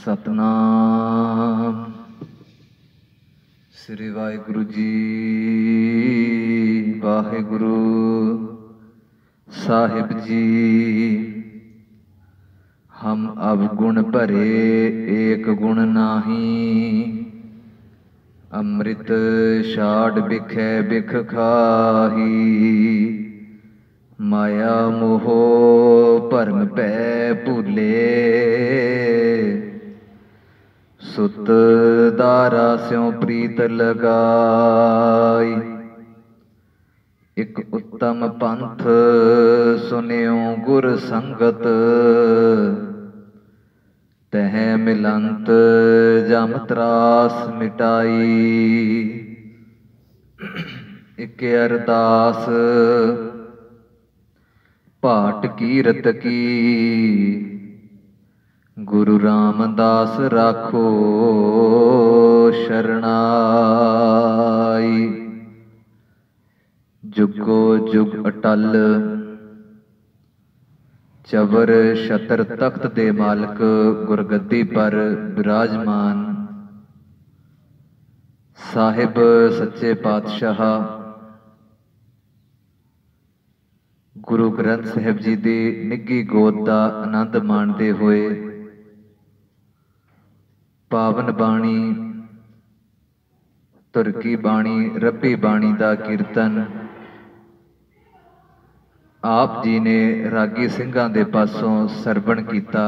सतनाम श्री वाहिगुरु जी। वाहिगुरु साहिब जी। हम अवगुण भरे एक गुण नाही, अमृत छाड़ बिखै बिख खाही। माया मोह भरम पै भूले, सुत दारा स्यों प्रीत लगाई। एक उत्तम पंथ सुनियो गुर संगत, तह मिलंत जम त्रास मिटाई। एक अरदास पाठ कीरत की, गुरु रामदास राखो शरणाई। जुगो जुग अटल चबर छतर तख्त दे मालक गुरगद्दी पर विराजमान साहिब सच्चे पातशाह गुरु ग्रंथ साहिब जी की निੱਘੀ गोद का आनंद माणते हुए पावन बाणी तुरकी बाणी रब्बी बाणी का कीर्तन आप जी ने रागी ਸਿੰਘਾਂ ਦੇ पासों सरवण किया।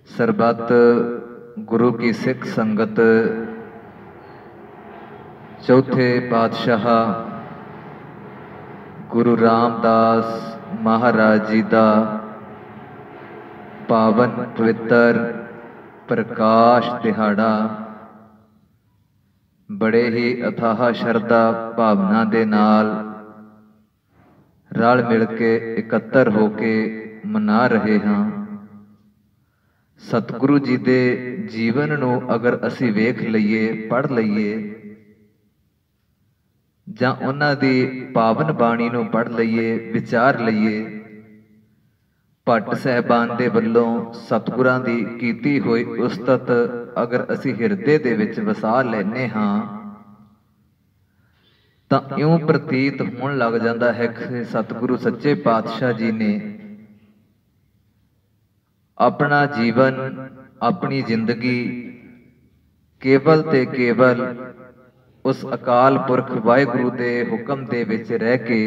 सरबत गुरु की सिख संगत चौथे पातशाह गुरु रामदास महाराज जी का पावन पवित्र प्रकाश दिहाड़ा बड़े ही अथाह शरधा भावना दे नाल रल मिल के इकत्तर होके मना रहे हाँ। सतगुरु जी दे जीवन नूं अगर असी वेख लईए पढ़ लईए जां उन्हां दी पावन बाणी नूं पढ़ लईए विचार लईए, भट्ट साहिबान दे वल्लों सतगुरां दी कीती होई उस्तत अगर असी हिरदे दे विच वसा लैने हाँ तां इउं प्रतीत होण लग जांदा है कि सतगुरु सच्चे पातशाह जी ने अपना जीवन अपनी जिंदगी केवल ते केवल उस अकाल पुरख वाहिगुरु दे हुक्म दे विच रह के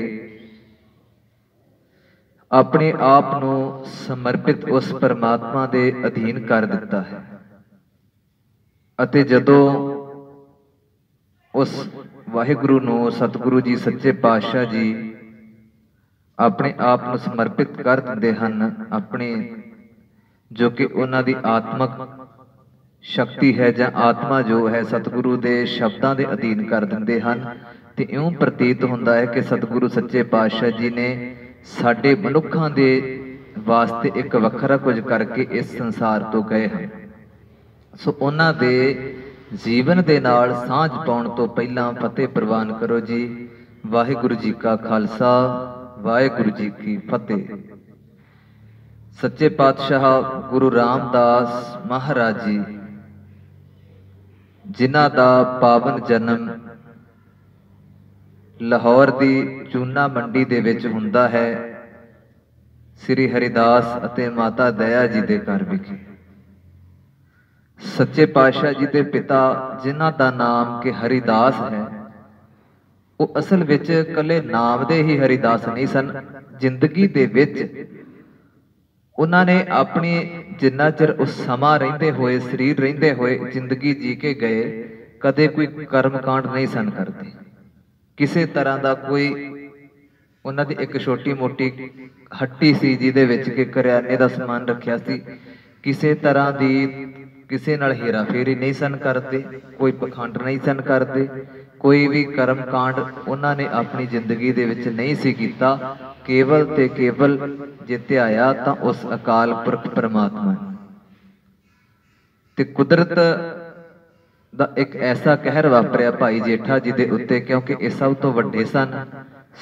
अपने आप नूं समर्पित उस परमात्मा दे अधीन कर दिता है। अते जदों उस वाहिगुरु नूं सतगुरु जी सच्चे पातशाह जी अपने आप नूं समर्पित कर दिंदे हन, अपने जो कि उन्हां दी आत्मक शक्ति है जां आत्मा जो है सतगुरु दे शब्दां दे अधीन कर दिंदे हन। ते इउं प्रतीत हुंदा है कि सतगुरु सच्चे पातशाह जी ने साडे मनुखां दे वास्ते एक वखरा कुछ करके इस संसार तो गए हैं। सो उन्हां दे जीवन दे नाल सांझ पाउण तो पहलां फतेह प्रवान करो जी। वाहिगुरु जी का खालसा वाहिगुरु जी की फतेह। सच्चे पातशाह गुरु रामदास महाराज जी जिन्हां दा पावन जन्म लाहौर दी चूना मंडी दे विच हुंदा है, श्री हरिदास अते माता दया जी दे घर विखे। सच्चे पातशाह जी दे पिता जिन्हां दा नाम के हरिदास है, वो असल विच कले नाम दे ही हरिदास नहीं सन। जिंदगी दे विच उन्होंने अपनी जिन्ना चिर उस समा रहिंदे होए शरीर रहिंदे होए जिंदगी जी के गए, कदे कोई कर्म कांड नहीं सन करते। किसी तरह का कोई उन्हां दी एक छोटी मोटी हट्टी सी जिहदे विच के करियाने का समान रखिया सी। किसी तरह की किसी नाल हेरा फेरी नहीं सन करते, कोई पखंड नहीं सन करते, कोई भी कर्म कांड उन्होंने अपनी जिंदगी दे विच नहीं सी कीता। केवल ते केवल जिते आया तो उस अकाल पुरख परमात्मा ते कुदरत दा एक ऐसा कहर वापरिया भाई जेठा जी दे उत्ते, क्योंकि ये सब तो वड्डे सन।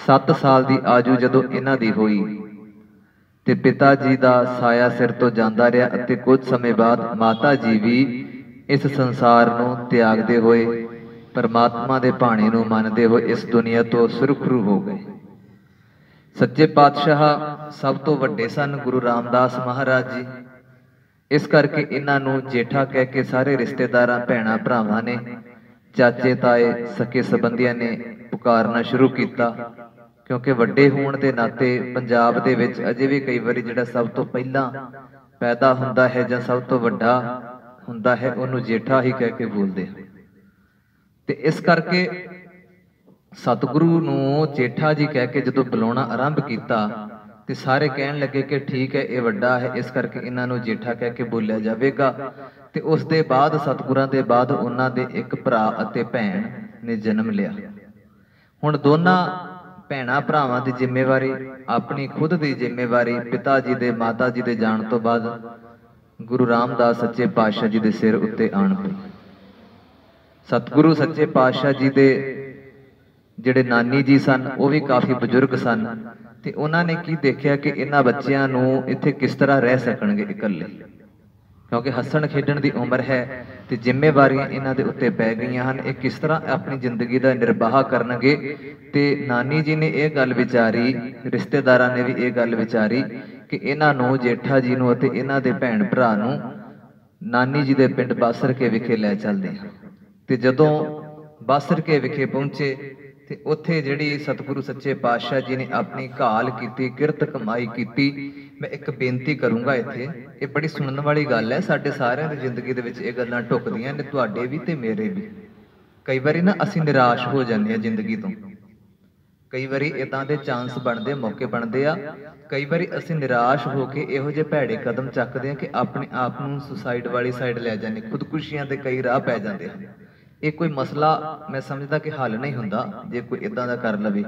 7 साल की आजू जदों इन्हां दी होई ਤੇ ਪਿਤਾ ਜੀ ਦਾ ਸਾਇਆ ਸਿਰ ਤੋਂ ਜਾਂਦਾ ਰਿਹਾ ਅਤੇ ਕੁਝ ਸਮੇਂ ਬਾਅਦ ਮਾਤਾ ਜੀ ਵੀ ਇਸ ਸੰਸਾਰ ਨੂੰ ਤਿਆਗਦੇ ਹੋਏ ਪਰਮਾਤਮਾ ਦੇ ਭਾਣੇ ਨੂੰ ਮੰਨਦੇ ਹੋਏ ਇਸ ਦੁਨੀਆ ਤੋਂ ਸੁਰਖਰੂ ਹੋ ਗਏ। ਸੱਚੇ ਪਾਤਸ਼ਾਹ ਸਭ ਤੋਂ ਵੱਡੇ ਸਨ ਗੁਰੂ ਰਾਮਦਾਸ ਮਹਾਰਾਜ ਜੀ। ਇਸ ਕਰਕੇ ਇਹਨਾਂ ਨੂੰ ਜੇਠਾ ਕਹਿ ਕੇ ਸਾਰੇ ਰਿਸ਼ਤੇਦਾਰਾਂ ਭੈਣਾਂ ਭਰਾਵਾਂ ਨੇ, ਚਾਚੇ ਤਾਏ ਸਕੇ ਸੰਬੰਧੀਆਂ ਨੇ ਪੁਕਾਰਨਾ ਸ਼ੁਰੂ ਕੀਤਾ, ਕਿਉਂਕਿ ਵੱਡੇ ਹੋਣ ਦੇ ਨਾਤੇ ਪੰਜਾਬ ਦੇ ਵਿੱਚ ਅਜੇ ਵੀ ਕਈ ਵਾਰੀ ਜਿਹੜਾ ਸਭ ਤੋਂ ਪਹਿਲਾਂ ਪੈਦਾ ਹੁੰਦਾ ਹੈ ਜਾਂ ਸਭ ਤੋਂ ਵੱਡਾ ਹੁੰਦਾ ਹੈ ਉਹਨੂੰ ਜੇਠਾ ਹੀ ਕਹਿ ਕੇ ਬੋਲਦੇ ਹਨ। ਤੇ ਇਸ ਕਰਕੇ ਸਤਿਗੁਰੂ ਨੂੰ ਜੇਠਾ ਜੀ ਕਹਿ ਕੇ ਜਦੋਂ ਬੁਲਾਉਣਾ ਆਰੰਭ ਕੀਤਾ ਤੇ ਸਾਰੇ ਕਹਿਣ ਲੱਗੇ ਕਿ ਠੀਕ ਹੈ, ਇਹ ਵੱਡਾ ਹੈ, ਇਸ ਕਰਕੇ ਇਹਨਾਂ ਨੂੰ ਜੇਠਾ ਕਹਿ ਕੇ ਬੋਲਿਆ ਜਾਵੇਗਾ। ਤੇ ਉਸ ਦੇ ਬਾਅਦ ਸਤਿਗੁਰਾਂ ਦੇ ਬਾਅਦ ਉਹਨਾਂ ਦੇ ਇੱਕ ਭਰਾ ਅਤੇ ਭੈਣ ਨੇ ਜਨਮ ਲਿਆ। ਹੁਣ ਦੋਨਾਂ ਭੈਣਾਂ ਭਰਾਵਾਂ ਦੀ ਜ਼ਿੰਮੇਵਾਰੀ, ਆਪਣੀ ਖੁਦ ਦੀ ਜ਼ਿੰਮੇਵਾਰੀ ਪਿਤਾ ਜੀ ਦੇ ਮਾਤਾ ਜੀ ਦੇ ਜਾਣ ਤੋਂ ਬਾਅਦ ਗੁਰੂ ਰਾਮਦਾਸ ਸੱਚੇ ਪਾਤਸ਼ਾਹ ਜੀ ਦੇ ਸਿਰ ਉੱਤੇ ਆਣ ਪਈ। ਸਤਿਗੁਰੂ ਸੱਚੇ ਪਾਤਸ਼ਾਹ ਜੀ ਦੇ ਜਿਹੜੇ ਨਾਨੀ ਜੀ ਸਨ ਉਹ ਵੀ ਕਾਫੀ ਬਜ਼ੁਰਗ ਸਨ ਤੇ ਉਹਨਾਂ ਨੇ ਕੀ ਦੇਖਿਆ ਕਿ ਇਹਨਾਂ ਬੱਚਿਆਂ ਨੂੰ ਇੱਥੇ ਕਿਸ ਤਰ੍ਹਾਂ ਰਹਿ ਸਕਣਗੇ ਇਕੱਲੇ, ਕਿਉਂਕਿ ਹੱਸਣ ਖੇਡਣ ਦੀ ਉਮਰ ਹੈ ਤੇ ਜ਼ਿੰਮੇਵਾਰੀਆਂ ਇਹਨਾਂ ਦੇ ਉੱਤੇ ਪੈ ਗਈਆਂ ਹਨ। ਇਹ ਕਿਸ ਤਰ੍ਹਾਂ ਆਪਣੀ ਜ਼ਿੰਦਗੀ ਦਾ ਨਿਰਵਾਹ ਕਰਨਗੇ। ਤੇ ਨਾਨੀ ਜੀ ਨੇ ਇਹ ਗੱਲ ਵਿਚਾਰੀ, ਰਿਸ਼ਤੇਦਾਰਾਂ ਨੇ ਵੀ ਇਹ ਗੱਲ ਵਿਚਾਰੀ ਕਿ ਇਹਨਾਂ ਨੂੰ ਜੇਠਾ ਜੀ ਨੂੰ ਅਤੇ ਇਹਨਾਂ ਦੇ ਭੈਣ ਭਰਾ ਨੂੰ ਨਾਨੀ ਜੀ ਦੇ ਪਿੰਡ ਬਾਸਰਕੇ ਵਿਖੇ ਲੈ ਚੱਲਦੇ ਹਾਂ। ਤੇ ਜਦੋਂ ਬਾਸਰਕੇ ਵਿਖੇ ਪਹੁੰਚੇ ਤੇ ਉੱਥੇ ਜਿਹੜੀ ਸਤਿਗੁਰੂ ਸੱਚੇ ਪਾਤਸ਼ਾਹ ਜੀ ਨੇ ਆਪਣੀ ਘਾਲ ਕੀਤੀ, ਕਿਰਤ ਕਮਾਈ ਕੀਤੀ। ਮੈਂ ਇੱਕ ਬੇਨਤੀ ਕਰੂੰਗਾ ਇੱਥੇ, ਇਹ ਬੜੀ ਸੁਣਨ ਵਾਲੀ ਗੱਲ ਹੈ, ਸਾਡੇ ਸਾਰਿਆਂ ਦੀ ਜ਼ਿੰਦਗੀ ਦੇ ਵਿੱਚ ਇਹ ਗੱਲਾਂ ਢੁੱਕਦੀਆਂ ਨੇ, ਤੁਹਾਡੇ ਵੀ ਤੇ ਮੇਰੇ ਵੀ। ਕਈ ਵਾਰੀ ਨਾ ਅਸੀਂ ਨਿਰਾਸ਼ ਹੋ ਜਾਂਦੇ ਹਾਂ ਜ਼ਿੰਦਗੀ ਤੋਂ, ਕਈ ਵਾਰੀ ਇਦਾਂ ਦੇ ਚਾਂਸ ਬਣਦੇ, ਮੌਕੇ ਬਣਦੇ ਆ, ਕਈ ਵਾਰੀ ਅਸੀਂ ਨਿਰਾਸ਼ ਹੋ ਕੇ ਇਹੋ ਜਿਹੇ ਭੈੜੇ ਕਦਮ ਚੱਕਦੇ ਹਾਂ ਕਿ ਆਪਣੇ ਆਪ ਨੂੰ ਸੁਸਾਈਡ ਵਾਲੀ ਸਾਈਡ ਲੈ ਜਾਂਦੇ, ਖੁਦਕੁਸ਼ੀਆਂ ਦੇ ਕਈ ਰਾਹ ਪੈ ਜਾਂਦੇ ਹਨ। ਇਹ ਕੋਈ ਮਸਲਾ ਮੈਂ ਸਮਝਦਾ ਕਿ ਹੱਲ ਨਹੀਂ ਹੁੰਦਾ ਜੇ ਕੋਈ ਇਦਾਂ ਦਾ ਕਰ ਲਵੇ,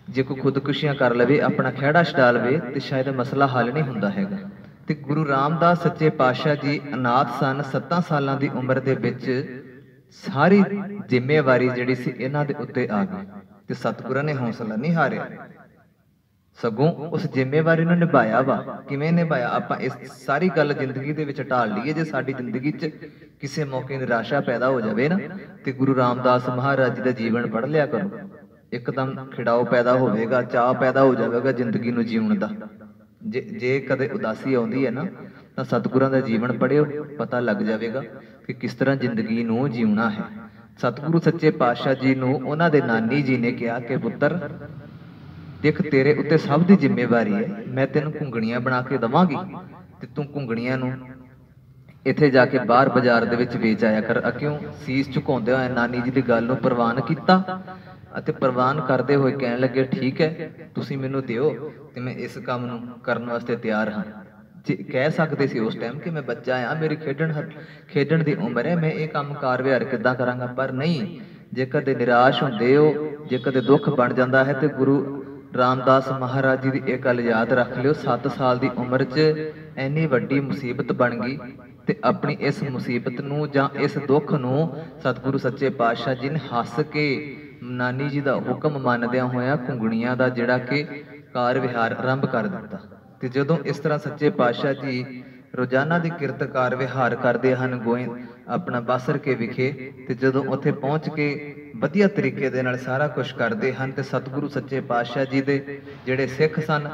ਜੇ ਕੋਈ ਖੁਦਕੁਸ਼ੀਆਂ ਕਰ ਲਵੇ, ਆਪਣਾ ਖਹਿੜਾ ਛਡਾ ਲਵੇ ਤੇ ਸ਼ਾਇਦ ਮਸਲਾ ਹੱਲ ਨਹੀਂ ਹੁੰਦਾ ਹੈਗਾ। ਤੇ ਗੁਰੂ ਰਾਮਦਾਸ ਸੱਚੇ ਪਾਤਸ਼ਾਹ ਜੀ ਅਨਾਥ ਸਨ। 7 ਸਾਲਾਂ ਦੀ ਉਮਰ ਦੇ ਵਿੱਚ ਸਾਰੀ ਜ਼ਿੰਮੇਵਾਰੀ ਜਿਹੜੀ ਸੀ ਇਹਨਾਂ ਦੇ ਉੱਤੇ ਆ ਗਈ ਤੇ ਸਤਿਗੁਰਾਂ ਨੇ ਹੌਸਲਾ ਨਹੀਂ ਹਾਰਿਆ, ਸਗੋਂ ਉਸ ਜ਼ਿੰਮੇਵਾਰੀ ਨੂੰ ਨਿਭਾਇਆ ਵਾ। ਕਿਵੇਂ ਨਿਭਾਇਆ? ਆਪਾਂ ਇਸ ਸਾਰੀ ਗੱਲ ਜ਼ਿੰਦਗੀ ਦੇ ਵਿੱਚ ਢਾਲ ਲਈਏ। ਜੇ ਸਾਡੀ ਜ਼ਿੰਦਗੀ 'ਚ ਕਿਸੇ ਮੌਕੇ ਨਿਰਾਸ਼ਾ ਪੈਦਾ ਹੋ ਜਾਵੇ ਨਾ ਤੇ ਗੁਰੂ ਰਾਮਦਾਸ ਮਹਾਰਾਜ ਜੀ ਦਾ ਜੀਵਨ ਪੜ੍ਹ ਲਿਆ ਕਰੋ, ਇੱਕਦਮ ਖਿੜਾਓ ਪੈਦਾ ਹੋਵੇਗਾ, ਚਾਅ ਪੈਦਾ ਹੋ ਜਾਵੇਗਾ ਜ਼ਿੰਦਗੀ ਨੂੰ ਜਿਉਣ ਦਾ। ਜੇ ਕਦੇ ਉਦਾਸੀ ਆਉਂਦੀ ਹੈ ਨਾ ਤਾਂ ਸਤਿਗੁਰਾਂ ਦਾ ਜੀਵਨ ਪੜ੍ਹਿਓ, ਪਤਾ ਲੱਗ ਜਾਵੇਗਾ ਕਿ ਕਿਸ ਤਰ੍ਹਾਂ ਜ਼ਿੰਦਗੀ ਨੂੰ ਜਿਉਣਾ ਹੈ। ਸਤਿਗੁਰੂ ਸੱਚੇ ਪਾਤਸ਼ਾਹ ਜੀ ਨੂੰ ਉਹਨਾਂ ਦੇ ਨਾਨੀ ਜੀ ਨੇ ਕਿਹਾ ਕਿ ਪੁੱਤਰ ਦੇਖ, ਤੇਰੇ ਉੱਤੇ ਸਭ ਦੀ ਜ਼ਿੰਮੇਵਾਰੀ ਹੈ, ਮੈਂ ਤੈਨੂੰ ਘੁੰਗਣੀਆਂ ਬਣਾ ਕੇ ਦਵਾਂਗੀ ਤੇ ਤੂੰ ਘੁੰਗਣੀਆਂ ਨੂੰ ਇੱਥੇ ਜਾ ਕੇ ਬਾਹਰ ਬਾਜ਼ਾਰ ਦੇ ਵਿੱਚ ਵੇਚ ਆਇਆ ਕਰ। ਕਿਉਂ? ਸੀਸ ਝੁਕਾਉਂਦੇ ਹੋਏ ਨਾਨੀ ਜੀ ਦੀ ਗੱਲ ਨੂੰ ਪ੍ਰਵਾਨ ਕੀਤਾ ਅਤੇ ਪ੍ਰਵਾਨ ਕਰਦੇ ਹੋਏ ਕਹਿਣ ਲੱਗੇ ਠੀਕ ਹੈ, ਤੁਸੀਂ ਮੈਨੂੰ ਦਿਓ ਤੇ ਮੈਂ ਇਸ ਕੰਮ ਨੂੰ ਕਰਨ ਵਾਸਤੇ ਤਿਆਰ ਹਾਂ। ਜੇ ਕਹਿ ਸਕਦੇ ਸੀ ਉਸ ਟਾਈਮ ਕਿ ਮੈਂ ਬੱਚਾ ਆ, ਮੇਰੀ ਖੇਡਣ ਦੀ ਉਮਰ ਹੈ, ਮੈਂ ਇਹ ਕੰਮ ਕਾਰ ਵਿਹਾਰ ਕਿੱਦਾਂ ਕਰਾਂਗਾ, ਪਰ ਨਹੀਂ। ਜੇ ਕਦੇ ਨਿਰਾਸ਼ ਹੁੰਦੇ ਹੋ, ਜੇ ਕਦੇ ਦੁੱਖ ਬਣ ਜਾਂਦਾ ਹੈ ਤੇ ਗੁਰੂ ਰਾਮਦਾਸ ਮਹਾਰਾਜ ਜੀ ਦੀ ਇਹ ਗੱਲ ਯਾਦ ਰੱਖ ਲਿਓ, 7 ਸਾਲ ਦੀ ਉਮਰ 'ਚ ਇੰਨੀ ਵੱਡੀ ਮੁਸੀਬਤ ਬਣ ਗਈ ਤੇ ਆਪਣੀ ਇਸ ਮੁਸੀਬਤ ਨੂੰ ਜਾਂ ਇਸ ਦੁੱਖ ਨੂੰ ਸਤਿਗੁਰੂ ਸੱਚੇ ਪਾਤਸ਼ਾਹ ਜੀ ਨੇ ਹੱਸ ਕੇ ਨਾਨੀ ਜੀ ਦਾ ਹੁਕਮ ਮੰਨਦਿਆਂ ਹੋਇਆਂ ਘੁੰਗਣੀਆਂ ਦਾ ਜਿਹੜਾ ਕਿ ਕਾਰ ਵਿਹਾਰ ਆਰੰਭ ਕਰ ਦਿੱਤਾ। ਤੇ ਜਦੋਂ ਇਸ ਤਰ੍ਹਾਂ ਸੱਚੇ ਪਾਤਸ਼ਾਹ ਜੀ ਰੋਜ਼ਾਨਾ ਦੀ ਕਿਰਤ ਕਾਰ ਵਿਹਾਰ ਕਰਦੇ ਹਨ ਆਪਣਾ ਬਾਸਰਕੇ ਵਿਖੇ, ਤੇ ਜਦੋਂ ਉੱਥੇ ਪਹੁੰਚ ਕੇ ਵਧੀਆ ਤਰੀਕੇ ਦੇ ਨਾਲ ਸਾਰਾ ਕੁਝ ਕਰਦੇ ਹਨ ਤੇ ਸਤਿਗੁਰੂ ਸੱਚੇ ਪਾਤਸ਼ਾਹ ਜੀ ਦੇ ਜਿਹੜੇ ਸਿੱਖ ਸਨ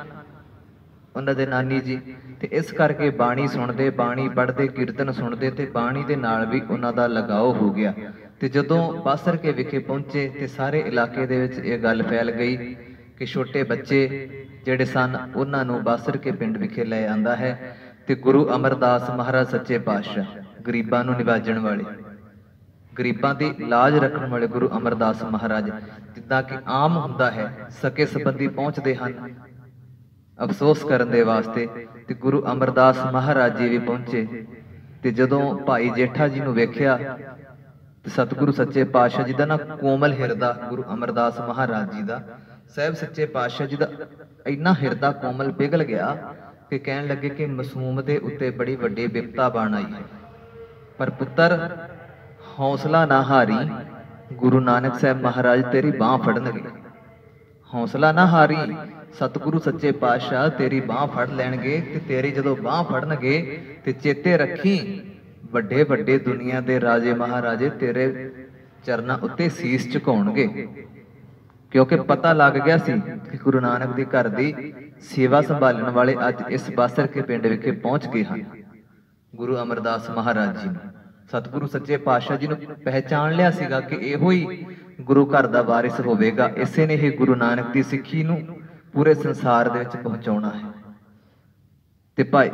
ਉਹਨਾਂ ਦੇ ਨਾਨੀ ਜੀ, ਤੇ ਇਸ ਕਰਕੇ ਬਾਣੀ ਸੁਣਦੇ, ਬਾਣੀ ਪੜ੍ਹਦੇ, ਕੀਰਤਨ ਸੁਣਦੇ ਤੇ ਬਾਣੀ ਦੇ ਨਾਲ ਵੀ ਉਹਨਾਂ ਦਾ ਲਗਾਓ ਹੋ ਗਿਆ। ਤੇ ਜਦੋਂ ਬਾਸਰਕੇ ਵਿਖੇ ਪਹੁੰਚੇ ਤੇ ਸਾਰੇ ਇਲਾਕੇ ਦੇ ਵਿੱਚ ਇਹ ਗੱਲ ਫੈਲ ਗਈ ਕਿ ਛੋਟੇ ਬੱਚੇ ਜਿਹੜੇ ਸਨ ਉਹਨਾਂ ਨੂੰ ਬਾਸਰਕੇ ਪਿੰਡ ਵਿਖੇ ਲੈ ਆਂਦਾ ਹੈ। ਤੇ ਗੁਰੂ ਅਮਰਦਾਸ ਮਹਾਰਾਜ ਸੱਚੇ ਪਾਤਸ਼ਾਹ, ਗਰੀਬਾਂ ਨੂੰ ਨਿਵਾਜਣ ਵਾਲੇ, ਗਰੀਬਾਂ ਦੀ ਲਾਜ ਰੱਖਣ ਵਾਲੇ ਗੁਰੂ ਅਮਰਦਾਸ ਮਹਾਰਾਜ, ਜਿੱਦਾਂ ਕਿ ਆਮ ਹੁੰਦਾ ਹੈ ਸਕੇ ਸੰਬੰਧੀ ਪਹੁੰਚਦੇ ਹਨ ਅਫਸੋਸ ਕਰਨ ਦੇ ਵਾਸਤੇ, ਤੇ ਗੁਰੂ ਅਮਰਦਾਸ ਮਹਾਰਾਜ ਜੀ ਵੀ ਪਹੁੰਚੇ। ਤੇ ਜਦੋਂ ਭਾਈ ਜੇਠਾ ਜੀ ਨੂੰ ਵੇਖਿਆ ਤੇ ਸਤਿਗੁਰੂ ਸੱਚੇ ਪਾਤਸ਼ਾਹ ਜੀ ਦਾ ਨਾ ਕੋਮਲ ਹਿਰਦਾ, ਗੁਰੂ ਅਮਰਦਾਸ ਮਹਾਰਾਜ ਜੀ ਦਾ, ਸਾਹਿਬ ਸੱਚੇ ਪਾਤਸ਼ਾਹ ਜੀ ਦਾ ਇੰਨਾ ਹਿਰਦਾ ਕੋਮਲ ਪਿਘਲ ਗਿਆ ਕਿ ਕਹਿਣ ਲੱਗੇ ਕਿ ਮਾਸੂਮ ਦੇ ਉੱਤੇ ਬੜੀ ਵੱਡੀ ਵਿਪਤਾ ਬਣ ਆਈ ਹੈ, ਪਰ ਪੁੱਤਰ ਹੌਸਲਾ ਨਾ ਹਾਰੀ, ਗੁਰੂ ਨਾਨਕ ਸਾਹਿਬ ਮਹਾਰਾਜ ਤੇਰੀ ਬਾਹ ਫੜਨਗੇ। ਹੌਸਲਾ ਨਾ ਹਾਰੀ, ਸਤਿਗੁਰੂ ਸੱਚੇ ਪਾਤਸ਼ਾਹ ਤੇਰੀ ਬਾਹ ਫੜ ਲੈਣਗੇ ਤੇ ਤੇਰੀ ਜਦੋਂ ਬਾਹ ਫੜਨਗੇ ਤੇ ਚੇਤੇ ਰੱਖੀ ਵੱਡੇ ਵੱਡੇ ਦੁਨੀਆ ਦੇ ਰਾਜੇ ਮਹਾਰਾਜੇ ਤੇਰੇ ਚਰਨਾਂ ਉੱਤੇ ਸੀਸ ਝੁਕਾਉਣਗੇ। ਕਿਉਂਕਿ ਪਤਾ ਲੱਗ ਗਿਆ ਸੀ ਕਿ ਗੁਰੂ ਨਾਨਕ ਦੇ ਘਰ ਦੀ ਸੇਵਾ ਸੰਭਾਲਣ ਵਾਲੇ ਅੱਜ ਇਸ ਬਾਸਰਕੇ ਪਿੰਡ ਵਿਖੇ ਪਹੁੰਚ ਗਏ ਹਨ। ਗੁਰੂ ਅਮਰਦਾਸ ਮਹਾਰਾਜ ਜੀ ਨੂੰ ਸਤਿਗੁਰੂ ਸੱਚੇ ਪਾਤਸ਼ਾਹ ਜੀ ਨੂੰ ਪਹਿਚਾਣ ਲਿਆ ਸੀਗਾ ਕਿ ਇਹੋ ਹੀ ਗੁਰੂ ਘਰ ਦਾ ਵਾਰਿਸ ਹੋਵੇਗਾ। ਇਸੇ ਨੇ ਹੀ ਗੁਰੂ ਨਾਨਕ ਦੀ ਸਿੱਖੀ ਨੂੰ ਪੂਰੇ ਸੰਸਾਰ ਦੇ ਵਿੱਚ ਪਹੁੰਚਾਉਣਾ ਹੈ। ਤੇ ਭਾਈ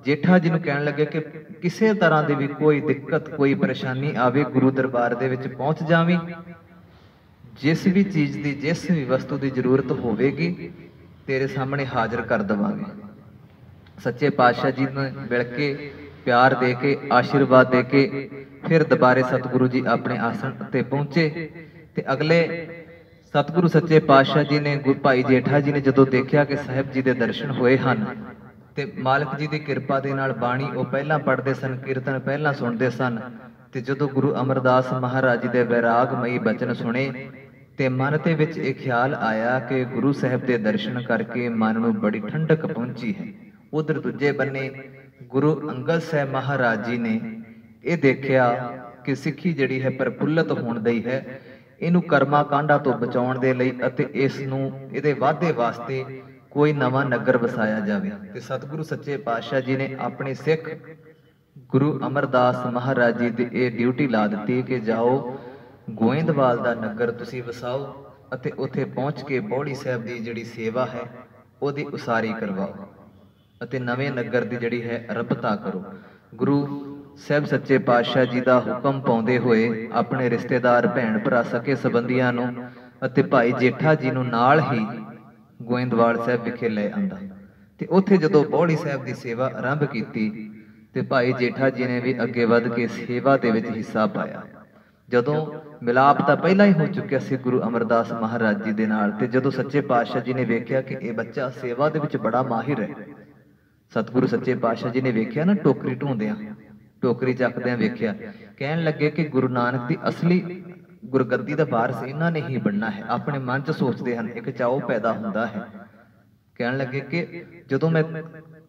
ਜੇਠਾ ਜੀ ਨੂੰ ਕਹਿਣ ਲੱਗੇ ਕਿ ਕਿਸੇ ਤਰ੍ਹਾਂ ਦੀ ਵੀ ਕੋਈ ਦਿੱਕਤ ਕੋਈ ਪਰੇਸ਼ਾਨੀ ਆਵੇ, ਗੁਰੂ ਦਰਬਾਰ ਦੇ ਵਿੱਚ ਪਹੁੰਚ ਜਾਵੀਂ। ਜਿਸ ਵੀ ਚੀਜ਼ ਦੀ ਜਿਸ ਵੀ ਵਸਤੂ ਦੀ ਜ਼ਰੂਰਤ ਹੋਵੇਗੀ ਤੇਰੇ ਸਾਹਮਣੇ ਹਾਜ਼ਰ ਕਰ ਦੇਵਾਂਗੇ। ਸੱਚੇ ਪਾਤਸ਼ਾਹ ਜੀ ਨੂੰ ਮਿਲ ਕੇ ਪਿਆਰ ਦੇ ਕੇ ਆਸ਼ੀਰਵਾਦ ਦੇ ਕੇ ਫਿਰ ਦੁਬਾਰੇ ਸਤਿਗੁਰੂ ਜੀ ਆਪਣੇ ਆਸਣ ਉੱਤੇ ਪਹੁੰਚੇ। ਤੇ ਅਗਲੇ ਸਤਿਗੁਰੂ ਸੱਚੇ ਪਾਤਸ਼ਾਹ ਜੀ ਨੇ ਭਾਈ ਜੇਠਾ ਜੀ ਨੇ ਜਦੋਂ ਦੇਖਿਆ ਕਿ ਸਾਹਿਬ ਜੀ ਦੇ ਦਰਸ਼ਨ ਹੋਏ ਹਨ ਤੇ ਮਾਲਕ ਜੀ ਦੀ ਕਿਰਪਾ ਦੇ ਨਾਲ ਬਾਣੀ ਉਹ ਪਹਿਲਾਂ ਪੜ੍ਹਦੇ ਸਨ, ਕੀਰਤਨ ਪਹਿਲਾਂ ਸੁਣਦੇ ਸਨ। ਤੇ ਜਦੋਂ ਗੁਰੂ ਅਮਰਦਾਸ ਮਹਾਰਾਜ ਜੀ ਦੇ ਵੈਰਾਗਮਈ ਬਚਨ ਸੁਣੇ ਤੇ ਮਨ ਦੇ ਵਿੱਚ ਇਹ ਖਿਆਲ ਆਇਆ ਕਿ ਗੁਰੂ ਸਾਹਿਬ ਦੇ ਦਰਸ਼ਨ ਕਰਕੇ ਮਨ ਨੂੰ ਬੜੀ ਠੰਡਕ ਪਹੁੰਚੀ ਹੈ। ਉਧਰ ਦੂਜੇ ਬੰਨੇ ਗੁਰੂ ਅੰਗਦ ਸਾਹਿਬ ਮਹਾਰਾਜ ਜੀ ਨੇ ਇਹ ਦੇਖਿਆ ਕਿ ਸਿੱਖੀ ਜਿਹੜੀ ਹੈ ਪ੍ਰਫੁੱਲਤ ਹੋਣ ਦੀ ਹੈ, ਇਹਨੂੰ ਕਰਮਾਂ ਕਾਂਡਾਂ ਤੋਂ ਬਚਾਉਣ ਦੇ ਲਈ ਅਤੇ ਇਸ ਨੂੰ ਇਹਦੇ ਵਾਧੇ ਵਾਸਤੇ ਕੋਈ ਨਵਾਂ ਨਗਰ ਵਸਾਇਆ ਜਾਵੇ। ਤੇ ਸਤਿਗੁਰੂ ਸੱਚੇ ਪਾਤਸ਼ਾਹ ਜੀ ਨੇ ਆਪਣੇ ਸਿੱਖ ਗੁਰੂ ਅਮਰਦਾਸ ਮਹਾਰਾਜ ਜੀ ਦੀ ਇਹ ਡਿਊਟੀ ਲਾ ਦਿੱਤੀ ਕਿ ਜਾਓ ਗੋਇੰਦਵਾਲ ਦਾ ਨਗਰ ਤੁਸੀਂ ਵਸਾਓ ਅਤੇ ਉੱਥੇ ਪਹੁੰਚ ਕੇ ਬੋੜੀ ਸਾਹਿਬ ਦੀ ਜਿਹੜੀ ਸੇਵਾ ਹੈ ਉਹਦੀ ਉਸਾਰੀ ਕਰਵਾਓ ਅਤੇ ਨਵੇਂ ਨਗਰ ਦੀ ਜਿਹੜੀ ਹੈ ਅਰੰਭਤਾ ਕਰੋ। ਗੁਰੂ ਸਾਹਿਬ ਸੱਚੇ ਪਾਤਸ਼ਾਹ ਜੀ ਦਾ ਹੁਕਮ ਪਾਉਂਦੇ ਹੋਏ ਆਪਣੇ ਰਿਸ਼ਤੇਦਾਰ ਭੈਣ ਭਰਾ ਸਕੇ ਸੰਬੰਧੀਆਂ ਨੂੰ ਅਤੇ ਭਾਈ ਜੇਠਾ ਜੀ ਨੂੰ ਨਾਲ ਹੀ ਗੋਇੰਦਵਾਲ ਸਾਹਿਬ ਵਿਖੇ ਲੈ ਆਂਦਾ। ਤੇ ਉੱਥੇ ਜਦੋਂ ਬੋੜੀ ਸਾਹਿਬ ਦੀ ਸੇਵਾ ਆਰੰਭ ਕੀਤੀ ਤੇ ਭਾਈ ਜੇਠਾ ਜੀ ਨੇ ਵੀ ਅੱਗੇ ਵੱਧ ਕੇ ਸੇਵਾ ਦੇ ਵਿੱਚ ਹਿੱਸਾ ਪਾਇਆ। ਜਦੋਂ ਮਿਲਾਪ ਤਾਂ ਪਹਿਲਾਂ ਹੀ ਹੋ ਚੁੱਕਿਆ ਸੀ ਗੁਰੂ ਅਮਰਦਾਸ ਮਹਾਰਾਜ ਜੀ ਦੇ ਨਾਲ, ਤੇ ਜਦੋਂ ਸੱਚੇ ਪਾਤਸ਼ਾਹ ਜੀ ਨੇ ਵੇਖਿਆ ਕਿ ਇਹ ਬੱਚਾ ਸੇਵਾ ਦੇ ਵਿੱਚ ਬੜਾ ਮਾਹਿਰ ਹੈ, ਸਤਿਗੁਰੂ ਸੱਚੇ ਪਾਤਸ਼ਾਹ ਜੀ ਨੇ ਵੇਖਿਆ ਨਾ ਟੋਕਰੀ ਢੋਂਦਿਆਂ, ਟੋਕਰੀ ਚੱਕਦਿਆਂ ਵੇਖਿਆ, ਕਹਿਣ ਲੱਗੇ ਕਿ ਗੁਰੂ ਨਾਨਕ ਦੀ ਅਸਲੀ ਗੁਰਗੱਦੀ ਦਾ ਵਾਰਿਸ ਇਹਨਾਂ ਨੇ ਹੀ ਬਣਨਾ ਹੈ। ਆਪਣੇ ਮਨ 'ਚ ਸੋਚਦੇ ਹਨ, ਇੱਕ ਚਾਉ ਪੈਦਾ ਹੁੰਦਾ ਹੈ। ਕਹਿਣ ਲੱਗੇ ਕਿ ਜਦੋਂ ਮੈਂ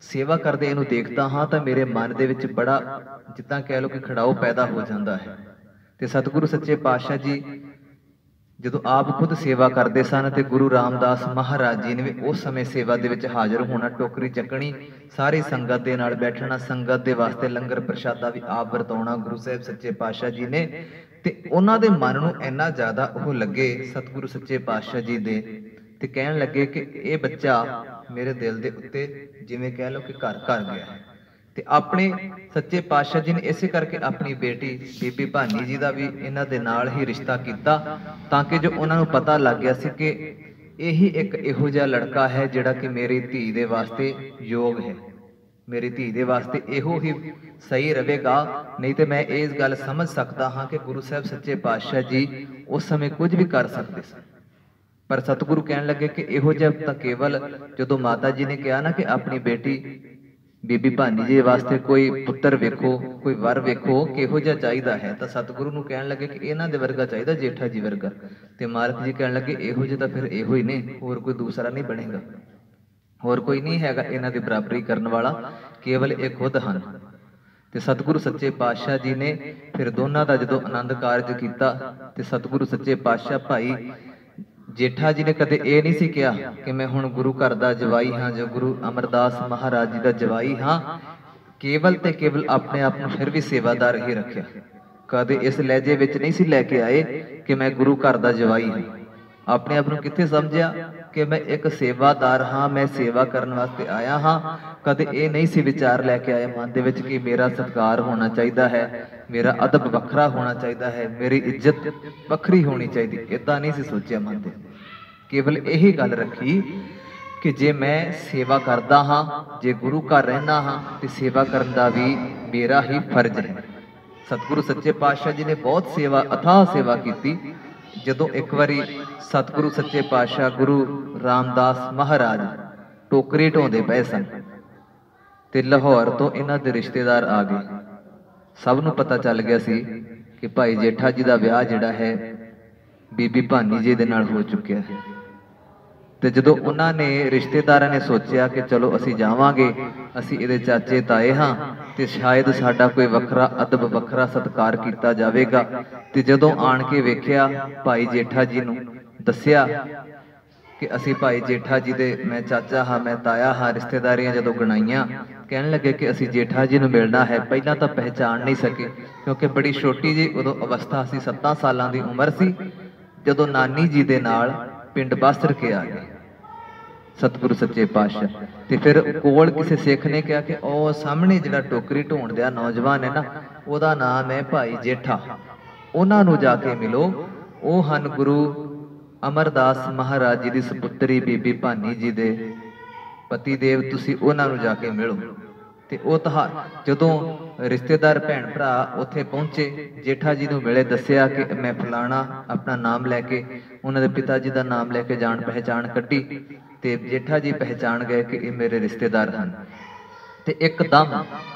ਸੇਵਾ ਕਰਦੇ ਇਹਨੂੰ ਦੇਖਦਾ ਹਾਂ ਤਾਂ ਮੇਰੇ ਮਨ ਦੇ ਵਿੱਚ ਬੜਾ ਜਿੱਦਾਂ ਕਹਿ ਲਓ ਕਿ ਖੜਾਓ ਪੈਦਾ ਹੋ ਜਾਂਦਾ ਹੈ। ਤੇ ਸਤਿਗੁਰੂ ਸੱਚੇ ਪਾਤਸ਼ਾਹ ਜੀ ਜਦੋਂ ਆਪ ਖੁਦ ਸੇਵਾ ਕਰਦੇ ਸਨ ਤੇ ਗੁਰੂ ਰਾਮਦਾਸ ਮਹਾਰਾਜ ਜੀ ਨੇ ਵੀ ਉਸ ਸਮੇਂ ਸੇਵਾ ਦੇ ਵਿੱਚ ਹਾਜ਼ਰ ਹੋਣਾ, ਟੋਕਰੀ ਚੱਕਣੀ, ਸਾਰੀ ਸੰਗਤ ਦੇ ਨਾਲ ਬੈਠਣਾ, ਸੰਗਤ ਦੇ ਵਾਸਤੇ ਲੰਗਰ ਪ੍ਰਸ਼ਾਦਾ ਵੀ ਆਪ ਵਰਤਾਉਣਾ ਗੁਰੂ ਸਾਹਿਬ ਸੱਚੇ ਪਾਤਸ਼ਾਹ ਜੀ ਨੇ। ਤੇ ਉਹਨਾਂ ਦੇ ਮਨ ਨੂੰ ਇੰਨਾ ਜ਼ਿਆਦਾ ਉਹ ਲੱਗੇ ਸਤਿਗੁਰੂ ਸੱਚੇ ਪਾਤਸ਼ਾਹ ਜੀ ਦੇ, ਤੇ ਕਹਿਣ ਲੱਗੇ ਕਿ ਇਹ ਬੱਚਾ ਮੇਰੇ ਦਿਲ ਦੇ ਉੱਤੇ ਜਿਵੇਂ ਕਹਿ ਲਓ ਕਿ ਘਰ ਘਰ ਗਿਆ ਹੈ। ਤੇ ਆਪਣੇ ਸੱਚੇ ਪਾਤਸ਼ਾਹ ਜੀ ਨੇ ਇਸੇ ਕਰਕੇ ਆਪਣੀ ਬੇਟੀ ਬੀਬੀ ਭਾਨੀ ਜੀ ਦਾ ਵੀ ਇਹਨਾਂ ਦੇ ਨਾਲ ਹੀ ਰਿਸ਼ਤਾ ਕੀਤਾ, ਤਾਂ ਕਿ ਜੋ ਉਹਨਾਂ ਨੂੰ ਪਤਾ ਲੱਗ ਗਿਆ ਸੀ ਕਿ ਇਹੀ ਇੱਕ ਇਹੋ ਜਿਹਾ ਲੜਕਾ ਹੈ ਜਿਹੜਾ ਕਿ ਮੇਰੀ ਧੀ ਦੇ ਵਾਸਤੇ ਯੋਗ ਹੈ, ਮੇਰੀ ਧੀ ਦੇ ਵਾਸਤੇ ਇਹੋ ਹੀ ਸਹੀ ਰਹੇਗਾ। ਨਹੀਂ ਤੇ ਮੈਂ ਇਸ ਗੱਲ ਸਮਝ ਸਕਦਾ ਹਾਂ ਕਿ ਗੁਰੂ ਸਾਹਿਬ ਸੱਚੇ ਪਾਤਸ਼ਾਹ ਜੀ ਉਸ ਸਮੇਂ ਕੁਝ ਵੀ ਕਰ ਸਕਦੇ ਸਨ, ਪਰ ਸਤਿਗੁਰੂ ਕਹਿਣ ਲੱਗੇ ਕਿ ਇਹੋ ਜਿਹਾ ਤਾਂ ਕੇਵਲ ਜਦੋਂ ਮਾਤਾ ਜੀ ਨੇ ਕਿਹਾ ਨਾ ਕਿ ਆਪਣੀ ਬੇਟੀ ਬੀਬੀ ਭਾਨੀ ਜੀ ਵਾਸਤੇ ਕੋਈ ਪੁੱਤਰ ਵੇਖੋ, ਕੋਈ ਵਰ ਵੇਖੋ ਕਿਹੋ ਜਿਹਾ ਚਾਹੀਦਾ ਹੈ, ਤਾਂ ਸਤਿਗੁਰੂ ਨੂੰ ਕਹਿਣ ਲੱਗੇ ਕਿ ਇਹਨਾਂ ਦੇ ਵਰਗਾ ਚਾਹੀਦਾ, ਜੇਠਾ ਜੀ ਵਰਗਾ। ਤੇ ਮਾਲਕ ਜੀ ਕਹਿਣ ਲੱਗੇ ਇਹੋ ਜਿਹਾ ਤਾਂ ਫਿਰ ਇਹੋ ਹੀ ਨੇ, ਹੋਰ ਕੋਈ ਦੂਸਰਾ ਨਹੀਂ ਬਣੇਗਾ, ਹੋਰ ਕੋਈ ਨਹੀਂ ਹੈਗਾ ਇਹਨਾਂ ਦੀ ਬਰਾਬਰੀ ਕਰਨ ਵਾਲਾ, ਕੇਵਲ ਇਹ ਖੁਦ ਹਨ। ਤੇ ਸਤਿਗੁਰੂ ਸੱਚੇ ਪਾਤਸ਼ਾਹ ਜੀ ਨੇ ਫਿਰ ਦੋਨਾਂ ਦਾ ਜਦੋਂ ਆਨੰਦ ਕਾਰਜ ਕੀਤਾ ਤੇ ਸਤਿਗੁਰੂ ਸੱਚੇ ਪਾਤਸ਼ਾਹ ਭਾਈ ਜੇਠਾ ਜੀ ਨੇ ਕਦੇ ਇਹ ਨਹੀਂ ਸੀ ਕਿਹਾ ਕਿ ਮੈਂ ਹੁਣ ਗੁਰੂ ਘਰ ਦਾ ਜਵਾਈ ਹਾਂ ਜਾਂ ਗੁਰੂ ਅਮਰਦਾਸ ਮਹਾਰਾਜ ਜੀ ਦਾ ਜਵਾਈ ਹਾਂ, ਕੇਵਲ ਤੇ ਕੇਵਲ ਆਪਣੇ ਆਪ ਨੂੰ ਫਿਰ ਵੀ ਸੇਵਾਦਾਰ ਹੀ ਰੱਖਿਆ। ਕਦੇ ਇਸ ਲਹਿਜੇ ਵਿੱਚ ਨਹੀਂ ਸੀ ਲੈ ਕੇ ਆਏ ਕਿ ਮੈਂ ਗੁਰੂ ਘਰ ਦਾ ਜਵਾਈ ਹਾਂ। ਆਪਣੇ ਆਪ ਨੂੰ ਕਿੱਥੇ ਸਮਝਿਆ ਕਿ ਮੈਂ ਇੱਕ ਸੇਵਾਦਾਰ ਹਾਂ, ਮੈਂ ਸੇਵਾ ਕਰਨ ਵਾਸਤੇ ਆਇਆ ਹਾਂ। ਕਦੇ ਇਹ ਨਹੀਂ ਸੀ ਵਿਚਾਰ ਲੈ ਕੇ ਆਏ ਮਨ ਦੇ ਵਿੱਚ ਕਿ ਮੇਰਾ ਸਤਿਕਾਰ ਹੋਣਾ ਚਾਹੀਦਾ ਹੈ, ਮੇਰਾ ਅਦਬ ਵੱਖਰਾ ਹੋਣਾ ਚਾਹੀਦਾ ਹੈ, ਮੇਰੀ ਇੱਜ਼ਤ ਵੱਖਰੀ ਹੋਣੀ ਚਾਹੀਦੀ, ਇਦਾਂ ਨਹੀਂ ਸੀ ਸੋਚਿਆ ਮਨ ਦੇ। ਕੇਵਲ ਇਹੀ ਗੱਲ ਰੱਖੀ ਕਿ ਜੇ ਮੈਂ ਸੇਵਾ ਕਰਦਾ ਹਾਂ, ਜੇ ਗੁਰੂ ਘਰ ਰਹਿਣਾ ਹਾਂ ਤੇ ਸੇਵਾ ਕਰਨ ਦਾ ਵੀ ਮੇਰਾ ਹੀ ਫਰਜ਼ ਹੈ। ਸਤਿਗੁਰੂ ਸੱਚੇ ਪਾਤਸ਼ਾਹ ਜੀ ਨੇ ਬਹੁਤ ਸੇਵਾ, ਅਥਾਹ ਸੇਵਾ ਕੀਤੀ। ਜਦੋਂ ਇੱਕ ਵਾਰੀ ਸਤਿਗੁਰੂ ਸੱਚੇ ਪਾਤਸ਼ਾਹ ਗੁਰੂ ਰਾਮਦਾਸ ਮਹਾਰਾਜ ਟੋਕਰੀ ਢੋਂਦੇ ਪਏ ਸਨ ਤੇ ਲਾਹੌਰ ਤੋਂ ਇਹਨਾਂ ਦੇ ਰਿਸ਼ਤੇਦਾਰ ਆ ਗਏ। ਸਭ ਨੂੰ ਪਤਾ ਚੱਲ ਗਿਆ ਸੀ ਕਿ ਭਾਈ ਜੇਠਾ ਜੀ ਦਾ ਵਿਆਹ ਜਿਹੜਾ ਹੈ ਬੀਬੀ ਭਾਨੀ ਜੀ ਦੇ ਨਾਲ ਹੋ ਚੁੱਕਿਆ ਹੈ। ਤੇ ਜਦੋਂ ਉਹਨਾਂ ਨੇ ਰਿਸ਼ਤੇਦਾਰਾਂ ਨੇ ਸੋਚਿਆ ਕਿ ਚਲੋ ਅਸੀਂ ਜਾਵਾਂਗੇ, ਅਸੀਂ ਇਹਦੇ ਚਾਚੇ ਤਾਏ ਹਾਂ ਤੇ ਸ਼ਾਇਦ ਸਾਡਾ ਕੋਈ ਵੱਖਰਾ ਅਦਬ ਵੱਖਰਾ ਸਤਿਕਾਰ ਕੀਤਾ ਜਾਵੇਗਾ। ਤੇ ਜਦੋਂ ਆਣ ਕੇ ਵੇਖਿਆ, ਭਾਈ ਜੇਠਾ ਜੀ ਨੂੰ ਦੱਸਿਆ ਕਿ ਅਸੀਂ ਭਾਈ ਜੇਠਾ ਜੀ ਦੇ, ਮੈਂ ਚਾਚਾ ਹਾਂ, ਮੈਂ ਤਾਇਆ ਹਾਂ, ਰਿਸ਼ਤੇਦਾਰੀਆਂ ਜਦੋਂ ਗਣਾਈਆਂ, ਕਹਿਣ ਲੱਗੇ ਕਿ ਅਸੀਂ ਜੇਠਾ ਜੀ ਨੂੰ ਮਿਲਣਾ ਹੈ। ਪਹਿਲਾਂ ਤਾਂ ਪਹਿਚਾਣ ਨਹੀਂ ਸਕੇ ਕਿਉਂਕਿ ਬੜੀ ਛੋਟੀ ਜੀ ਉਦੋਂ ਅਵਸਥਾ ਸੀ, 7 ਸਾਲਾਂ ਦੀ ਉਮਰ ਸੀ ਜਦੋਂ ਨਾਨੀ ਜੀ ਦੇ ਨਾਲ ਪਿੰਡ ਬਾਸਰ ਕੇ ਆ ਗਏ ਸਤਿਗੁਰੂ ਸੱਚੇ ਪਾਤਸ਼ਾਹ। ਤੇ ਫਿਰ ਕੋਲ ਕਿਸੇ ਸਿੱਖ ਨੇ ਕਿਹਾ ਕਿ ਉਹ ਸਾਹਮਣੇ ਜਿਹੜਾ ਟੋਕਰੀ ਢੋਣ ਦਿਆ ਨੌਜਵਾਨ ਹੈ ਨਾ, ਉਹਦਾ ਨਾਮ ਹੈ ਭਾਈ ਜੇਠਾ, ਉਹਨਾਂ ਨੂੰ ਜਾ ਕੇ ਮਿਲੋ। ਉਹ ਹਨ ਗੁਰੂ ਅਮਰਦਾਸ ਮਹਾਰਾਜ ਜੀ ਦੀ ਸਪੁੱਤਰੀ ਬੀਬੀ ਭਾਨੀ ਜੀ ਦੇ ਪਤੀ ਦੇਵ, ਤੁਸੀਂ ਉਹਨਾਂ ਨੂੰ ਜਾ ਕੇ ਮਿਲੋ। ਤੇ ਉਹ ਜਦੋਂ ਰਿਸ਼ਤੇਦਾਰ ਭੈਣ ਭਰਾ ਉੱਥੇ ਪਹੁੰਚੇ, ਜੇਠਾ ਜੀ ਨੂੰ ਮਿਲੇ, ਦੱਸਿਆ ਕਿ ਮੈਂ ਫਲਾਣਾ, ਆਪਣਾ ਨਾਮ ਲੈ ਕੇ, ਉਹਨਾਂ ਦੇ ਪਿਤਾ ਜੀ ਦਾ ਨਾਮ ਲੈ ਕੇ ਜਾਣ ਪਹਿਚਾਣ ਕੱਢੀ। ਤੇ ਜੇਠਾ ਜੀ ਪਹਿਚਾਣ ਗਏ ਕਿ ਇਹ ਮੇਰੇ ਰਿਸ਼ਤੇਦਾਰ ਹਨ। ਤੇ ਇੱਕਦਮ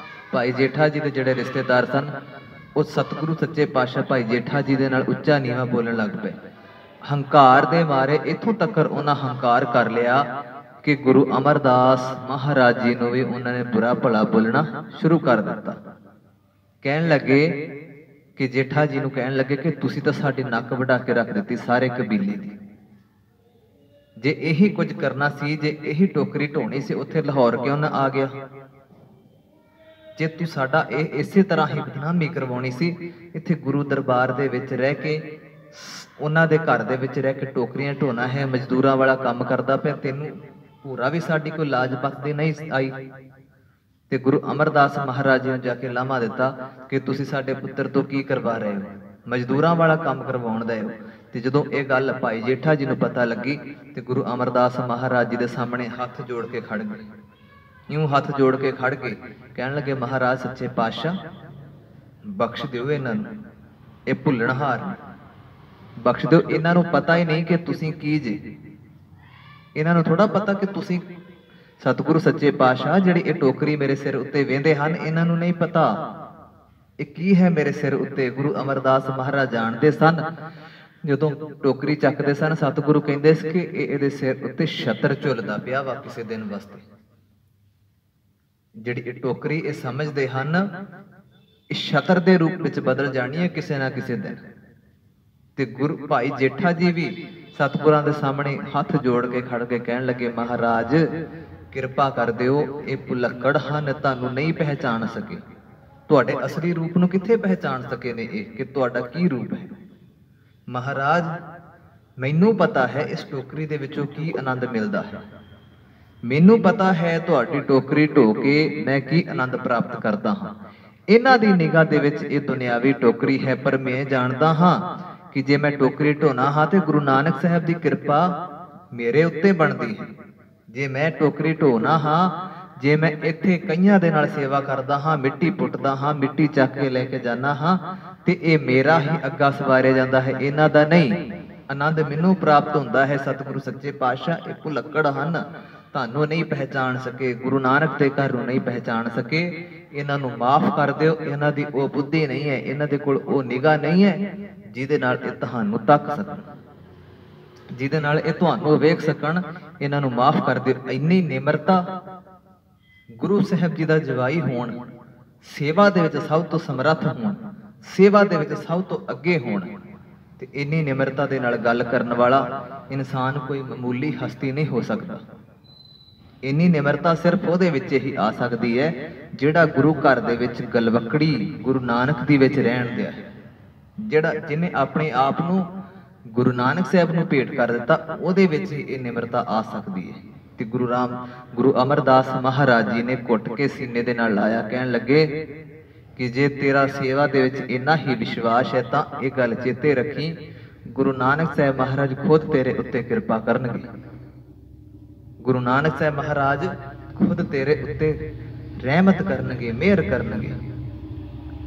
ਭਾਈ ਜੇਠਾ ਜੀ ਦੇ ਜਿਹੜੇ ਰਿਸ਼ਤੇਦਾਰ ਸਨ, ਉਹ ਸਤਿਗੁਰੂ ਸੱਚੇ ਪਾਤਸ਼ਾਹ ਭਾਈ ਜੇਠਾ ਜੀ ਦੇ ਨਾਲ ਉੱਚਾ ਨੀਵਾਂ ਬੋਲਣ ਲੱਗ ਪਏ। ਹੰਕਾਰ ਦੇ ਮਾਰੇ ਇੱਥੋਂ ਤੱਕ ਉਹਨਾਂ ਹੰਕਾਰ ਕਰ ਲਿਆ ਕਿ ਗੁਰੂ ਅਮਰਦਾਸ ਮਹਾਰਾਜ ਜੀ ਨੂੰ ਵੀ ਉਹਨਾਂ ਨੇ ਬੁਰਾ ਭਲਾ ਬੋਲਣਾ ਸ਼ੁਰੂ ਕਰ ਦਿੱਤਾ। ਕਹਿਣ ਲੱਗੇ ਕਿ ਜੇਠਾ ਜੀ ਨੂੰ ਕਹਿਣ ਲੱਗੇ ਕਿ ਤੁਸੀਂ ਤਾਂ ਸਾਡੀ ਨੱਕ ਵਢਾ ਕੇ ਰੱਖ ਦਿੱਤੀ ਸਾਰੇ ਕਬੀਲੇ ਦੀ। ਜੇ ਇਹੀ ਕੁਝ ਕਰਨਾ ਸੀ, ਜੇ ਇਹੀ ਟੋਕਰੀ ਢੋਣੀ ਸੀ, ਉੱਥੇ ਲਾਹੌਰ ਕਿਉਂ ਨਾ ਆ ਗਿਆ? ਜੇ ਤੂੰ ਸਾਡਾ ਇਹ ਇਸੇ ਤਰ੍ਹਾਂ ਹੀ ਬਦਨਾਮੀ ਕਰਵਾਉਣੀ ਸੀ, ਇੱਥੇ ਗੁਰੂ ਦਰਬਾਰ ਦੇ ਵਿੱਚ ਰਹਿ ਕੇ, ਉਹਨਾਂ ਦੇ ਘਰ ਦੇ ਵਿੱਚ ਰਹਿ ਕੇ ਟੋਕਰੀਆਂ ਢੋਣਾ ਹੈ, ਮਜ਼ਦੂਰਾਂ ਵਾਲਾ ਕੰਮ ਕਰਦਾ ਪਿਆ, ਤੈਨੂੰ ਪੂਰਾ ਵੀ ਸਾਡੀ ਕੋਈ ਲਾਜ ਬਖਸ਼ਦੀ ਨਹੀਂ ਆਈ। ਤੇ ਗੁਰੂ ਅਮਰਦਾਸ ਮਹਾਰਾਜ ਜੀ ਨੂੰ ਜਾ ਕੇ ਲਾਮਾ ਦਿੱਤਾ ਕਿ ਤੁਸੀਂ ਸਾਡੇ ਪੁੱਤਰ ਤੋਂ ਕੀ ਕਰਵਾ ਰਹੇ ਹੋ, ਮਜ਼ਦੂਰਾਂ ਵਾਲਾ ਕੰਮ ਕਰਵਾਉਣ ਦਾ ਹੋ। ਤੇ ਜਦੋਂ ਇਹ ਗੱਲ ਭਾਈ ਜੇਠਾ ਜੀ ਨੂੰ ਪਤਾ ਲੱਗੀ ਤੇ ਗੁਰੂ ਅਮਰਦਾਸ ਮਹਾਰਾਜ ਜੀ ਦੇ ਸਾਹਮਣੇ ਹੱਥ ਜੋੜ ਕੇ ਖੜ ਗਏ। ਇਉਂ ਹੱਥ ਜੋੜ ਕੇ ਖੜ ਕੇ ਕਹਿਣ ਲੱਗੇ, ਮਹਾਰਾਜ ਸੱਚੇ ਪਾਤਸ਼ਾਹ ਬਖਸ਼ ਦਿਓ ਇਹਨਾਂ ਨੂੰ, ਇਹ ਭੁੱਲਣਹਾਰ ਬਖਸ਼ ਦਿਓ। ਇਹਨਾਂ ਨੂੰ ਪਤਾ ਹੀ ਨਹੀਂ ਕਿ ਤੁਸੀਂ ਕੀ ਜੇ, ਇਹਨਾਂ ਨੂੰ ਥੋੜਾ ਪਤਾ ਕਿ ਤੁਸੀਂ ਸਤਿਗੁਰੂ ਸੱਚੇ ਪਾਤਸ਼ਾਹ ਜਿਹੜੀ ਇਹ ਟੋਕਰੀ ਮੇਰੇ ਸਿਰ ਉੱਤੇ ਵਹਿੰਦੇ ਹਨ, ਇਹਨਾਂ ਨੂੰ ਨਹੀਂ ਪਤਾ ਇਹ ਕੀ ਹੈ ਮੇਰੇ ਸਿਰ ਉੱਤੇ। ਗੁਰੂ ਅਮਰਦਾਸ ਮਹਾਰਾਜ ਜਾਣਦੇ ਸਨ। ਜਦੋਂ ਟੋਕਰੀ ਚੱਕਦੇ ਸਨ, ਸਤਿਗੁਰੂ ਕਹਿੰਦੇ ਸੀ ਕਿ ਇਹਦੇ ਸਿਰ ਉੱਤੇ ਛਤਰ ਝੁੱਲਦਾ ਪਿਆ ਵਾ ਕਿਸੇ ਦਿਨ ਵਾਸਤੇ। ਜਿਹੜੀ ਇਹ ਟੋਕਰੀ ਇਹ ਸਮਝਦੇ ਹਨ ਇਹ ਛਤਰ ਦੇ ਰੂਪ ਵਿੱਚ ਬਦਲ ਜਾਣੀ ਹੈ ਕਿਸੇ ਨਾ ਕਿਸੇ ਦਿਨ। ਤੇ ਗੁਰੂ ਭਾਈ ਜੇਠਾ ਜੀ ਵੀ ਸਤਿਗੁਰਾਂ ਦੇ ਸਾਹਮਣੇ ਹੱਥ ਜੋੜ ਕੇ ਖੜ ਕੇ ਕਹਿਣ ਲੱਗੇ, ਮਹਾਰਾਜ ਕਿਰਪਾ ਕਰ ਦਿਓ, ਇਹ ਭੁਲੱਕੜ ਹਨ, ਤੁਹਾਨੂੰ ਨਹੀਂ ਪਹਿਚਾਣ ਸਕੇ, ਤੁਹਾਡੇ ਅਸਲੀ ਰੂਪ ਨੂੰ ਕਿੱਥੇ ਪਹਿਚਾਣ ਸਕੇ ਨੇ ਇਹ ਕਿ ਤੁਹਾਡਾ ਕੀ ਰੂਪ ਹੈ। ਮਹਾਰਾਜ ਮੈਨੂੰ ਪਤਾ ਹੈ ਇਸ ਟੋਕਰੀ ਦੇ ਵਿੱਚੋਂ ਕੀ ਆਨੰਦ ਮਿਲਦਾ ਹੈ, ਮੈਨੂੰ ਪਤਾ ਹੈ ਤੁਹਾਡੀ ਟੋਕਰੀ ਢੋ ਕੇ ਮੈਂ ਕੀ ਆਨੰਦ ਪ੍ਰਾਪਤ ਕਰਦਾ ਹਾਂ। ਇਹਨਾਂ ਦੀ ਨਿਗਾਹ ਦੇ ਵਿੱਚ ਇਹ ਦੁਨਿਆਵੀ ਟੋਕਰੀ ਹੈ, ਪਰ ਮੈਂ ਜਾਣਦਾ ਹਾਂ ਕਿ ਜੇ ਮੈਂ ਟੋਕਰੀ ਢੋਣਾ ਹਾਂ ਤੇ ਗੁਰੂ ਨਾਨਕ ਸਾਹਿਬ ਦੀ ਕਿਰਪਾ ਮੇਰੇ ਉੱਤੇ ਬਣਦੀ ਹੈ। ਜੇ ਮੈਂ ਟੋਕਰੀ ਢੋਣਾ ਹਾਂ, ਜੇ ਮੈਂ ਇੱਥੇ ਕਈਆਂ ਦੇ ਨਾਲ ਸੇਵਾ ਕਰਦਾ ਹਾਂ, ਮਿੱਟੀ ਪੁੱਟਦਾ ਹਾਂ, ਮਿੱਟੀ ਚੱਕ ਕੇ ਲੈ ਕੇ ਜਾਣਾ ਹਾਂ, ਤੇ ਇਹ ਮੇਰਾ ਹੀ ਅੱਗਾ ਸਵਾਰਿਆ ਜਾਂਦਾ ਹੈ, ਇਹਨਾਂ ਦਾ ਨਹੀਂ। ਆਨੰਦ ਮੈਨੂੰ ਪ੍ਰਾਪਤ ਹੁੰਦਾ ਹੈ। ਸਤਿਗੁਰੂ ਸੱਚੇ ਪਾਤਸ਼ਾਹ ਇਹ ਭੁਲੱਕੜ ਹਨ, ਤੁਹਾਨੂੰ ਨਹੀਂ ਪਹਿਚਾਣ ਸਕੇ, ਗੁਰੂ ਨਾਨਕ ਦੇ ਘਰ ਨੂੰ ਨਹੀਂ ਪਹਿਚਾਣ ਸਕੇ, ਇਹਨਾਂ ਨੂੰ ਮਾਫ ਕਰ ਦਿਓ। ਇਹਨਾਂ ਦੀ ਉਹ ਬੁੱਧੀ ਨਹੀਂ ਹੈ, ਇਹਨਾਂ ਦੇ ਕੋਲ ਉਹ ਨਿਗਾਹ ਨਹੀਂ ਹੈ ਜਿਹਦੇ ਨਾਲ ਇਹ ਤੁਹਾਨੂੰ ਤੱਕ ਸਕਣ, ਜਿਹਦੇ ਨਾਲ ਇਹ ਤੁਹਾਨੂੰ ਵੇਖ ਸਕਣ। ਇਹਨਾਂ ਨੂੰ ਮਾਫ ਕਰ ਦਿਓ। ਇੰਨੀ ਨਿਮਰਤਾ, ਗੁਰੂ ਸਾਹਿਬ ਜੀ ਦਾ ਜਵਾਈ ਹੋਣ, ਸੇਵਾ ਦੇ ਵਿੱਚ ਸਭ ਤੋਂ ਸਮਰੱਥ ਹੋਣ, ਸੇਵਾ ਦੇ ਵਿੱਚ ਸਭ ਤੋਂ ਅੱਗੇ ਹੋਣ, ਤੇ ਇੰਨੀ ਨਿਮਰਤਾ ਦੇ ਨਾਲ ਗੱਲ ਕਰਨ ਵਾਲਾ ਇਨਸਾਨ ਕੋਈ ਮਾਮੂਲੀ ਹਸਤੀ ਨਹੀਂ ਹੋ ਸਕਦਾ। ਇੰਨੀ ਨਿਮਰਤਾ ਸਿਰਫ ਉਹਦੇ ਵਿੱਚ ਹੀ ਆ ਸਕਦੀ ਹੈ ਜਿਹੜਾ ਗੁਰੂ ਘਰ ਦੇ ਵਿੱਚ ਗਲਵਕੜੀ ਗੁਰੂ ਨਾਨਕ ਦੀ ਵਿੱਚ ਰਹਿਣ ਦਿਆ ਹੈ, ਜਿਹੜਾ ਜਿਹਨੇ ਆਪਣੇ ਆਪ ਨੂੰ ਗੁਰੂ ਨਾਨਕ ਸਾਹਿਬ ਨੂੰ ਭੇਟ ਕਰ ਦਿੱਤਾ, ਉਹਦੇ ਵਿੱਚ ਹੀ ਇਹ ਨਿਮਰਤਾ ਆ ਸਕਦੀ ਹੈ। ਤੇ ਗੁਰੂ ਅਮਰਦਾਸ ਮਹਾਰਾਜ ਜੀ ਨੇ ਘੁੱਟ ਕੇ ਸੀਨੇ ਦੇ ਨਾਲ ਲਾਇਆ, ਕਹਿਣ ਲੱਗੇ ਕਿ ਜੇ ਤੇਰਾ ਸੇਵਾ ਦੇ ਵਿੱਚ ਇੰਨਾ ਹੀ ਵਿਸ਼ਵਾਸ ਹੈ ਤਾਂ ਇਹ ਗੱਲ ਚੇਤੇ ਰੱਖੀ, ਗੁਰੂ ਨਾਨਕ ਸਾਹਿਬ ਮਹਾਰਾਜ ਖੁਦ ਤੇਰੇ ਉੱਤੇ ਕਿਰਪਾ ਕਰਨਗੇ। ਗੁਰੂ ਨਾਨਕ ਸਾਹਿਬ ਮਹਾਰਾਜ ਖੁਦ ਤੇਰੇ ਉੱਤੇ ਰਹਿਮਤ ਕਰਨਗੇ, ਮਿਹਰ ਕਰਨਗੇ।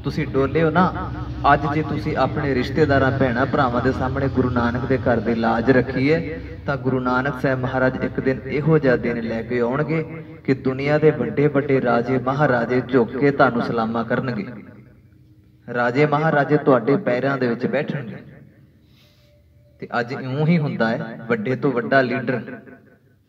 ਤੁਸੀਂ ਡੋਲਿਓ ਨਾ। ਅੱਜ ਜੇ ਤੁਸੀਂ ਆਪਣੇ ਰਿਸ਼ਤੇਦਾਰਾਂ ਭੈਣਾਂ ਭਰਾਵਾਂ ਦੇ ਸਾਹਮਣੇ ਗੁਰੂ ਨਾਨਕ ਦੇ ਘਰ ਦੀ ਲਾਜ ਰੱਖੀ ਹੈ ਤਾਂ ਗੁਰੂ ਨਾਨਕ ਸਾਹਿਬ ਮਹਾਰਾਜ ਇੱਕ ਦਿਨ ਇਹੋ ਜਿਹਾ ਦਿਨ ਲੈ ਕੇ ਆਉਣਗੇ ਕਿ ਦੁਨੀਆ ਦੇ ਵੱਡੇ ਵੱਡੇ ਰਾਜੇ ਮਹਾਰਾਜੇ ਝੁੱਕ ਕੇ ਤੁਹਾਨੂੰ ਸਲਾਮਾਂ ਕਰਨਗੇ। ਰਾਜੇ ਮਹਾਰਾਜੇ ਤੁਹਾਡੇ ਪੈਰਾਂ ਦੇ ਵਿੱਚ ਬੈਠਣਗੇ। ਤੇ ਅੱਜ ਇਉਂ ਹੀ ਹੁੰਦਾ ਹੈ, ਵੱਡੇ ਤੋਂ ਵੱਡਾ ਲੀਡਰ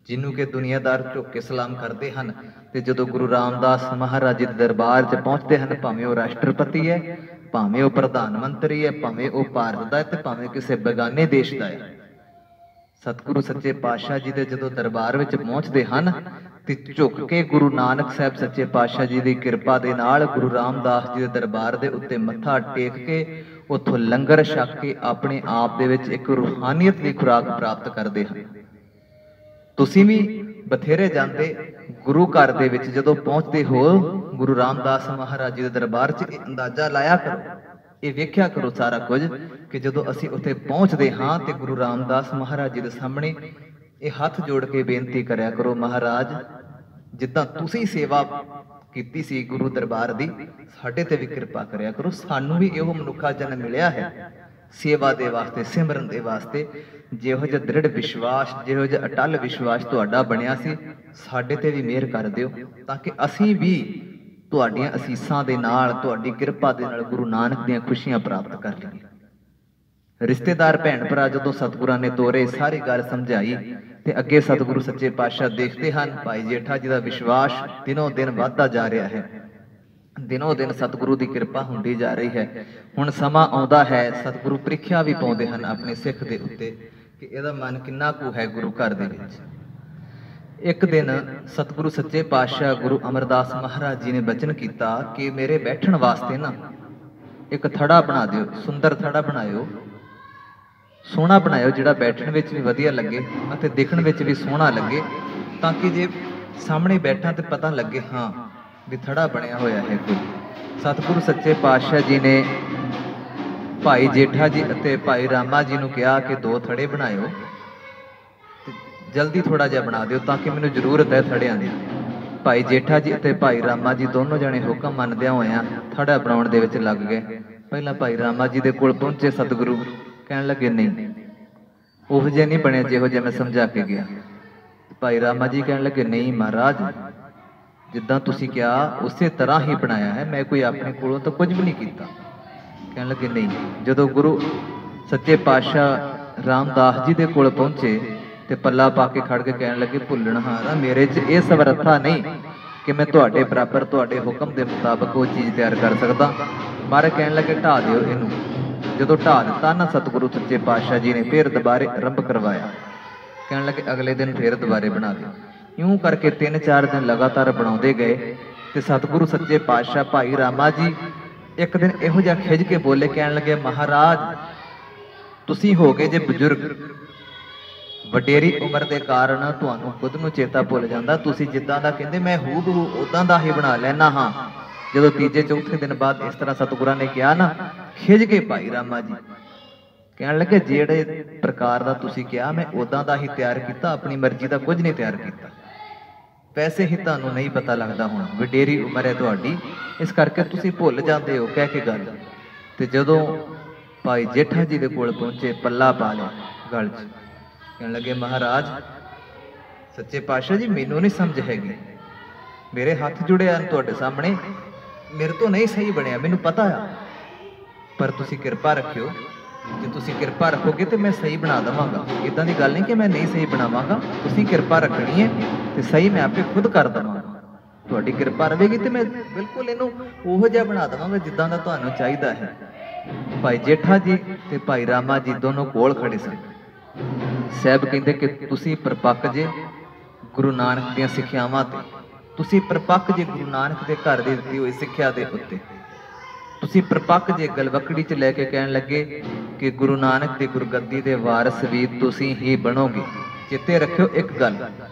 ਜਿਹਨੂੰ ਕਿ ਦੁਨੀਆਦਾਰ ਝੁੱਕ ਕੇ ਸਲਾਮ ਕਰਦੇ ਹਨ। ਤੇ ਜਦੋਂ ਗੁਰੂ ਰਾਮਦਾਸ ਮਹਾਰਾਜ ਦੇ ਦਰਬਾਰ 'ਚ ਪਹੁੰਚਦੇ ਹਨ, ਭਾਵੇਂ ਉਹ ਰਾਸ਼ਟਰਪਤੀ ਹੈ, ਭਾਵੇਂ ਉਹ ਪ੍ਰਧਾਨ ਮੰਤਰੀ ਹੈ, ਭਾਵੇਂ ਉਹ ਭਾਰਤ ਦਾ ਹੈ ਤੇ ਭਾਵੇਂ ਕਿਸੇ ਬੇਗਾਨੇ ਦੇਸ਼ ਦਾ ਹੈ, ਸਤਿਗੁਰੂ ਸੱਚੇ ਪਾਤਸ਼ਾਹ ਜੀ ਦੇ ਜਦੋਂ ਦਰਬਾਰ ਵਿੱਚ ਪਹੁੰਚਦੇ ਹਨ ਤੇ ਝੁੱਕ ਕੇ ਗੁਰੂ ਨਾਨਕ ਸਾਹਿਬ ਸੱਚੇ ਪਾਤਸ਼ਾਹ ਜੀ ਦੀ ਕਿਰਪਾ ਦੇ ਨਾਲ ਗੁਰੂ ਰਾਮਦਾਸ ਜੀ ਦੇ ਦਰਬਾਰ ਦੇ ਉੱਤੇ ਮੱਥਾ ਟੇਕ ਕੇ ਉੱਥੋਂ ਲੰਗਰ ਛਕ ਕੇ ਆਪਣੇ ਆਪ ਦੇ ਵਿੱਚ ਇੱਕ ਰੂਹਾਨੀਅਤ ਦੀ ਖੁਰਾਕ ਪ੍ਰਾਪਤ ਕਰਦੇ ਹਨ। ਤੁਸੀਂ ਵੀ ਬਥੇਰੇ ਜਾਂਦੇ ਗੁਰੂ ਘਰ ਦੇ ਵਿੱਚ ਜਦੋਂ ਪਹੁੰਚਦੇ ਹੋ ਗੁਰੂ ਰਾਮਦਾਸ ਮਹਾਰਾਜ ਜੀ ਦੇ ਦਰਬਾਰ 'ਚ, ਇਹ ਅੰਦਾਜ਼ਾ ਲਾਇਆ ਕਰੋ, ਇਹ ਵੇਖਿਆ ਕਰੋ ਸਾਰਾ ਕੁਝ ਕਿ ਜਦੋਂ ਅਸੀਂ ਉੱਥੇ ਪਹੁੰਚਦੇ ਹਾਂ ਤੇ ਗੁਰੂ ਰਾਮਦਾਸ ਮਹਾਰਾਜ ਜੀ ਦੇ ਸਾਹਮਣੇ ਇਹ ਹੱਥ ਜੋੜ ਕੇ ਬੇਨਤੀ ਕਰਿਆ ਕਰੋ, ਮਹਾਰਾਜ ਜਿੱਦਾਂ ਤੁਸੀਂ ਸੇਵਾ ਕੀਤੀ ਸੀ ਗੁਰੂ ਦਰਬਾਰ ਦੀ, ਸਾਡੇ ਤੇ ਵੀ ਕਿਰਪਾ ਕਰਿਆ ਕਰੋ। ਸਾਨੂੰ ਵੀ ਇਹੋ ਮਨੁੱਖਾ ਜਨਮ ਮਿਲਿਆ ਹੈ ਸੇਵਾ ਦੇ ਵਾਸਤੇ, ਸਿਮਰਨ ਦੇ ਵਾਸਤੇ। ਜਿਹੋ ਜਿਹਾ ਦ੍ਰਿੜ ਵਿਸ਼ਵਾਸ, ਜਿਹੋ ਜਿਹਾ ਅਟਲ ਵਿਸ਼ਵਾਸ ਤੁਹਾਡਾ ਬਣਿਆ ਸੀ, ਸਾਡੇ ਤੇ ਵੀ ਮਿਹਰ ਕਰ ਦਿਓ ਤਾਂ ਕਿ ਅਸੀਂ ਵੀ ਤੁਹਾਡੀਆਂ ਅਸੀਸਾਂ ਦੇ ਨਾਲ, ਤੁਹਾਡੀ ਕਿਰਪਾ ਦੇ ਨਾਲ ਗੁਰੂ ਨਾਨਕ ਦੀਆਂ ਖੁਸ਼ੀਆਂ ਪ੍ਰਾਪਤ ਕਰ ਲਈਏ। ਰਿਸ਼ਤੇਦਾਰ ਭੈਣ ਭਰਾ ਜਦੋਂ ਸਤਿਗੁਰਾਂ ਨੇ ਤੋਰੇ, ਸਾਰੀ ਗੱਲ ਸਮਝਾਈ ਤੇ ਅੱਗੇ ਸਤਿਗੁਰੂ ਸੱਚੇ ਪਾਤਸ਼ਾਹ ਦੇਖਦੇ ਹਨ ਭਾਈ ਜੇਠਾ ਜੀ ਦਾ ਵਿਸ਼ਵਾਸ ਦਿਨੋਂ ਦਿਨ ਵੱਧਦਾ ਜਾ ਰਿਹਾ ਹੈ, ਦਿਨੋਂ ਦਿਨ ਸਤਿਗੁਰੂ ਦੀ ਕਿਰਪਾ ਹੁੰਦੀ ਜਾ ਰਹੀ ਹੈ। ਹੁਣ ਸਮਾਂ ਆਉਂਦਾ ਹੈ, ਸਤਿਗੁਰੂ ਪ੍ਰੀਖਿਆ ਵੀ ਪਾਉਂਦੇ ਹਨ ਆਪਣੇ ਸਿੱਖ ਦੇ ਉੱਤੇ ਕਿ ਇਹਦਾ ਮਨ ਕਿੰਨਾ ਕੁ ਹੈ ਗੁਰੂ ਘਰ ਦੇ ਵਿੱਚ। ਇੱਕ ਦਿਨ ਸਤਿਗੁਰੂ ਸੱਚੇ ਪਾਤਸ਼ਾਹ ਗੁਰੂ ਅਮਰਦਾਸ ਮਹਾਰਾਜ ਜੀ ਨੇ ਬਚਨ ਕੀਤਾ ਕਿ ਮੇਰੇ ਬੈਠਣ ਵਾਸਤੇ ਨਾ ਇੱਕ ਥੜਾ ਬਣਾ ਦਿਓ, ਸੁੰਦਰ ਥੜਾ ਬਣਾਇਓ, ਸੋਹਣਾ ਬਣਾਇਓ, ਜਿਹੜਾ ਬੈਠਣ ਵਿੱਚ ਵੀ ਵਧੀਆ ਲੱਗੇ ਅਤੇ ਦਿਖਣ ਵਿੱਚ ਵੀ ਸੋਹਣਾ ਲੱਗੇ, ਤਾਂ ਕਿ ਜੇ ਸਾਹਮਣੇ ਬੈਠਾਂ ਤੇ ਪਤਾ ਲੱਗੇ ਹਾਂ ਵੀ ਥੜਾ ਬਣਿਆ ਹੋਇਆ ਹੈ ਕੋਈ। ਸਤਿਗੁਰੂ ਸੱਚੇ ਪਾਤਸ਼ਾਹ ਜੀ ਨੇ ਭਾਈ ਜੇਠਾ ਜੀ ਅਤੇ ਭਾਈ ਰਾਮਾ ਜੀ ਨੂੰ ਕਿਹਾ ਕਿ 2 ਥੜੇ ਬਣਾਇਓ, ਜਲਦੀ ਥੋੜਾ ਜਿਹਾ ਬਣਾ ਦਿਓ ਤਾਂ ਕਿ ਮੈਨੂੰ ਜ਼ਰੂਰਤ ਹੈ ਥੜਿਆਂ ਦੀ। ਭਾਈ ਜੇਠਾ ਜੀ ਅਤੇ ਭਾਈ ਰਾਮਾ ਜੀ ਦੋਨੋਂ ਜਣੇ ਹੁਕਮ ਮੰਨਦਿਆਂ ਹੋਇਆਂ ਥੜਾ ਬਣਾਉਣ ਦੇ ਵਿੱਚ ਲੱਗ ਗਏ। ਪਹਿਲਾਂ ਭਾਈ ਰਾਮਾ ਜੀ ਦੇ ਕੋਲ ਪਹੁੰਚੇ ਸਤਿਗੁਰੂ, ਕਹਿਣ ਲੱਗੇ ਨਹੀਂ ਉਹੋ ਜਿਹਾ ਨਹੀਂ ਬਣਿਆ ਜਿਹੋ ਜਿਹਾ ਮੈਂ ਸਮਝਾ ਕੇ ਗਿਆ। ਭਾਈ ਰਾਮਾ ਜੀ ਕਹਿਣ ਲੱਗੇ ਨਹੀਂ ਮਹਾਰਾਜ, ਜਿੱਦਾਂ ਤੁਸੀਂ ਕਿਹਾ ਉਸੇ ਤਰ੍ਹਾਂ ਹੀ ਬਣਾਇਆ ਹੈ, ਮੈਂ ਕੋਈ ਆਪਣੇ ਕੋਲੋਂ ਤਾਂ ਕੁਝ ਵੀ ਨਹੀਂ ਕੀਤਾ। ਕਹਿਣ ਲੱਗੇ ਨਹੀਂ। ਜਦੋਂ ਗੁਰੂ ਸੱਚੇ ਪਾਤਸ਼ਾਹ ਰਾਮਦਾਸ ਜੀ ਦੇ ਕੋਲ ਪਹੁੰਚੇ ਤੇ ਪੱਲਾ ਪਾ ਕੇ ਖੜ ਕੇ ਕਹਿਣ ਲੱਗੇ ਭੁੱਲਣਹਾਰਾ, ਮੇਰੇ 'ਚ ਇਹ ਸਮਰੱਥਾ ਨਹੀਂ ਕਿ ਮੈਂ ਤੁਹਾਡੇ ਬਰਾਬਰ ਤੁਹਾਡੇ ਹੁਕਮ ਦੇ ਮੁਤਾਬਕ ਉਹ ਚੀਜ਼ ਤਿਆਰ ਕਰ ਸਕਦਾ। ਮਹਾਰਾਜ ਕਹਿਣ ਲੱਗੇ ਢਾਹ ਦਿਓ ਇਹਨੂੰ। ਜਦੋਂ ਢਾਹ ਦਿੱਤਾ ਨਾ ਸਤਿਗੁਰੂ ਸੱਚੇ ਪਾਤਸ਼ਾਹ ਜੀ ਨੇ ਫਿਰ ਦੁਬਾਰੇ ਆਰੰਭ ਕਰਵਾਇਆ। ਕਹਿਣ ਲੱਗੇ ਅਗਲੇ ਦਿਨ ਫਿਰ ਦੁਬਾਰੇ ਬਣਾ ਦਿਓ। ਇਉਂ ਕਰਕੇ 3-4 ਦਿਨ ਲਗਾਤਾਰ ਬਣਾਉਂਦੇ ਗਏ ਤੇ ਸਤਿਗੁਰੂ ਸੱਚੇ ਪਾਤਸ਼ਾਹ ਭਾਈ ਰਾਮਾ ਜੀ ਇੱਕ ਦਿਨ ਇਹੋ ਜਿਹਾ ਖਿੱਝ ਕੇ ਬੋਲੇ, ਕਹਿਣ ਲੱਗੇ ਮਹਾਰਾਜ ਤੁਸੀਂ ਹੋ ਗਏ ਜੇ ਬਜ਼ੁਰਗ, ਵਡੇਰੀ ਉਮਰ ਦੇ ਕਾਰਨ ਤੁਹਾਨੂੰ ਖੁਦ ਨੂੰ ਚੇਤਾ ਭੁੱਲ ਜਾਂਦਾ, ਤੁਸੀਂ ਜਿੱਦਾਂ ਦਾ ਕਹਿੰਦੇ ਮੈਂ ਹੂਬਹੂ ਉਦਾਂ ਦਾ ਹੀ ਬਣਾ ਲੈਣਾ ਹਾਂ। ਜਦੋਂ 3-4 ਦਿਨ ਬਾਅਦ ਇਸ ਤਰ੍ਹਾਂ ਸਤਿਗੁਰਾਂ ਨੇ ਕਿਹਾ ਨਾ, ਖਿੱਝ ਕੇ ਭਾਈ ਰਾਮਾ ਜੀ ਕਹਿਣ ਲੱਗੇ ਜਿਹੜੇ ਪ੍ਰਕਾਰ ਦਾ ਤੁਸੀਂ ਕਿਹਾ ਮੈਂ ਉਦਾਂ ਦਾ ਹੀ ਤਿਆਰ ਕੀਤਾ, ਆਪਣੀ ਮਰਜ਼ੀ ਦਾ ਕੁਝ ਨਹੀਂ ਤਿਆਰ ਕੀਤਾ। ਵੈਸੇ ਹੀ ਤੁਹਾਨੂੰ ਨਹੀਂ ਪਤਾ ਲੱਗਦਾ, ਹੁਣ ਵਡੇਰੀ ਉਮਰ ਹੈ ਤੁਹਾਡੀ, ਇਸ ਕਰਕੇ ਤੁਸੀਂ ਭੁੱਲ ਜਾਂਦੇ ਹੋ ਕਹਿ ਕੇ ਗੱਲ। ਤੇ ਜਦੋਂ ਭਾਈ ਜੇਠਾ ਜੀ ਦੇ ਕੋਲ ਪਹੁੰਚੇ, ਪੱਲਾ ਪਾ ਲਿਆ ਗਲ 'ਚ, ਕਹਿਣ ਲੱਗੇ ਮਹਾਰਾਜ ਸੱਚੇ ਪਾਤਸ਼ਾਹ ਜੀ ਮੈਨੂੰ ਨਹੀਂ ਸਮਝ ਹੈਗੀ, ਮੇਰੇ ਹੱਥ ਜੁੜੇ ਹਨ ਤੁਹਾਡੇ ਸਾਹਮਣੇ, ਮੇਰੇ ਤੋਂ ਨਹੀਂ ਸਹੀ ਬਣਿਆ, ਮੈਨੂੰ ਪਤਾ ਆ, ਪਰ ਤੁਸੀਂ ਕਿਰਪਾ ਰੱਖਿਓ, ਜੇ ਤੁਸੀਂ ਕਿਰਪਾ ਰੱਖੋਗੇ ਤੇ ਮੈਂ ਸਹੀ ਬਣਾ ਦੇਵਾਂਗਾ। ਇਦਾਂ ਦੀ ਗੱਲ ਨਹੀਂ ਕਿ ਮੈਂ ਨਹੀਂ ਸਹੀ ਬਣਾਵਾਂਗਾ, ਤੁਸੀਂ ਕਿਰਪਾ ਰੱਖਣੀ ਹੈ ਤੇ ਸਹੀ ਮੈਂ ਆਪੇ ਖੁਦ ਕਰ ਦੇਵਾਂਗਾ। ਤੁਹਾਡੀ ਕਿਰਪਾ ਰਹੇਗੀ ਤੇ ਮੈਂ ਬਿਲਕੁਲ ਇਹਨੂੰ ਉਹੋ ਜਿਹਾ ਬਣਾ ਦੇਵਾਂਗਾ ਜਿੱਦਾਂ ਦਾ ਤੁਹਾਨੂੰ ਚਾਹੀਦਾ ਹੈ। ਭਾਈ ਜੇਠਾ ਜੀ ਤੇ ਭਾਈ ਰਾਮਾ ਜੀ ਦੋਨੋਂ ਕੋਲ ਖੜੇ ਸਨ। ਸਾਹਿਬ ਕਹਿੰਦੇ ਕਿ ਤੁਸੀਂ ਪਰਪੱਕ ਜੇ ਗੁਰੂ ਨਾਨਕ ਦੀਆਂ ਸਿੱਖਿਆਵਾਂ ਤੇ, ਤੁਸੀਂ ਪਰਪੱਕ ਜੇ ਗੁਰੂ ਨਾਨਕ ਦੇ ਘਰ ਦੀ ਦਿੱਤੀ ਹੋਈ ਸਿੱਖਿਆ ਦੇ ਉੱਤੇ, ਤੁਸੀਂ ਪਰਪੱਕ ਜੇ ਗਲਵਕੜੀ 'ਚ ਲੈ ਕੇ ਕਹਿਣ ਲੱਗੇ ਕਿ ਗੁਰੂ ਨਾਨਕ ਦੀ ਗੁਰਗੱਦੀ ਦੇ ਵਾਰਿਸ ਵੀ ਤੁਸੀਂ ਹੀ ਬਣੋਗੇ। ਚੇਤੇ ਰੱਖਿਓ ਇੱਕ ਗੱਲ,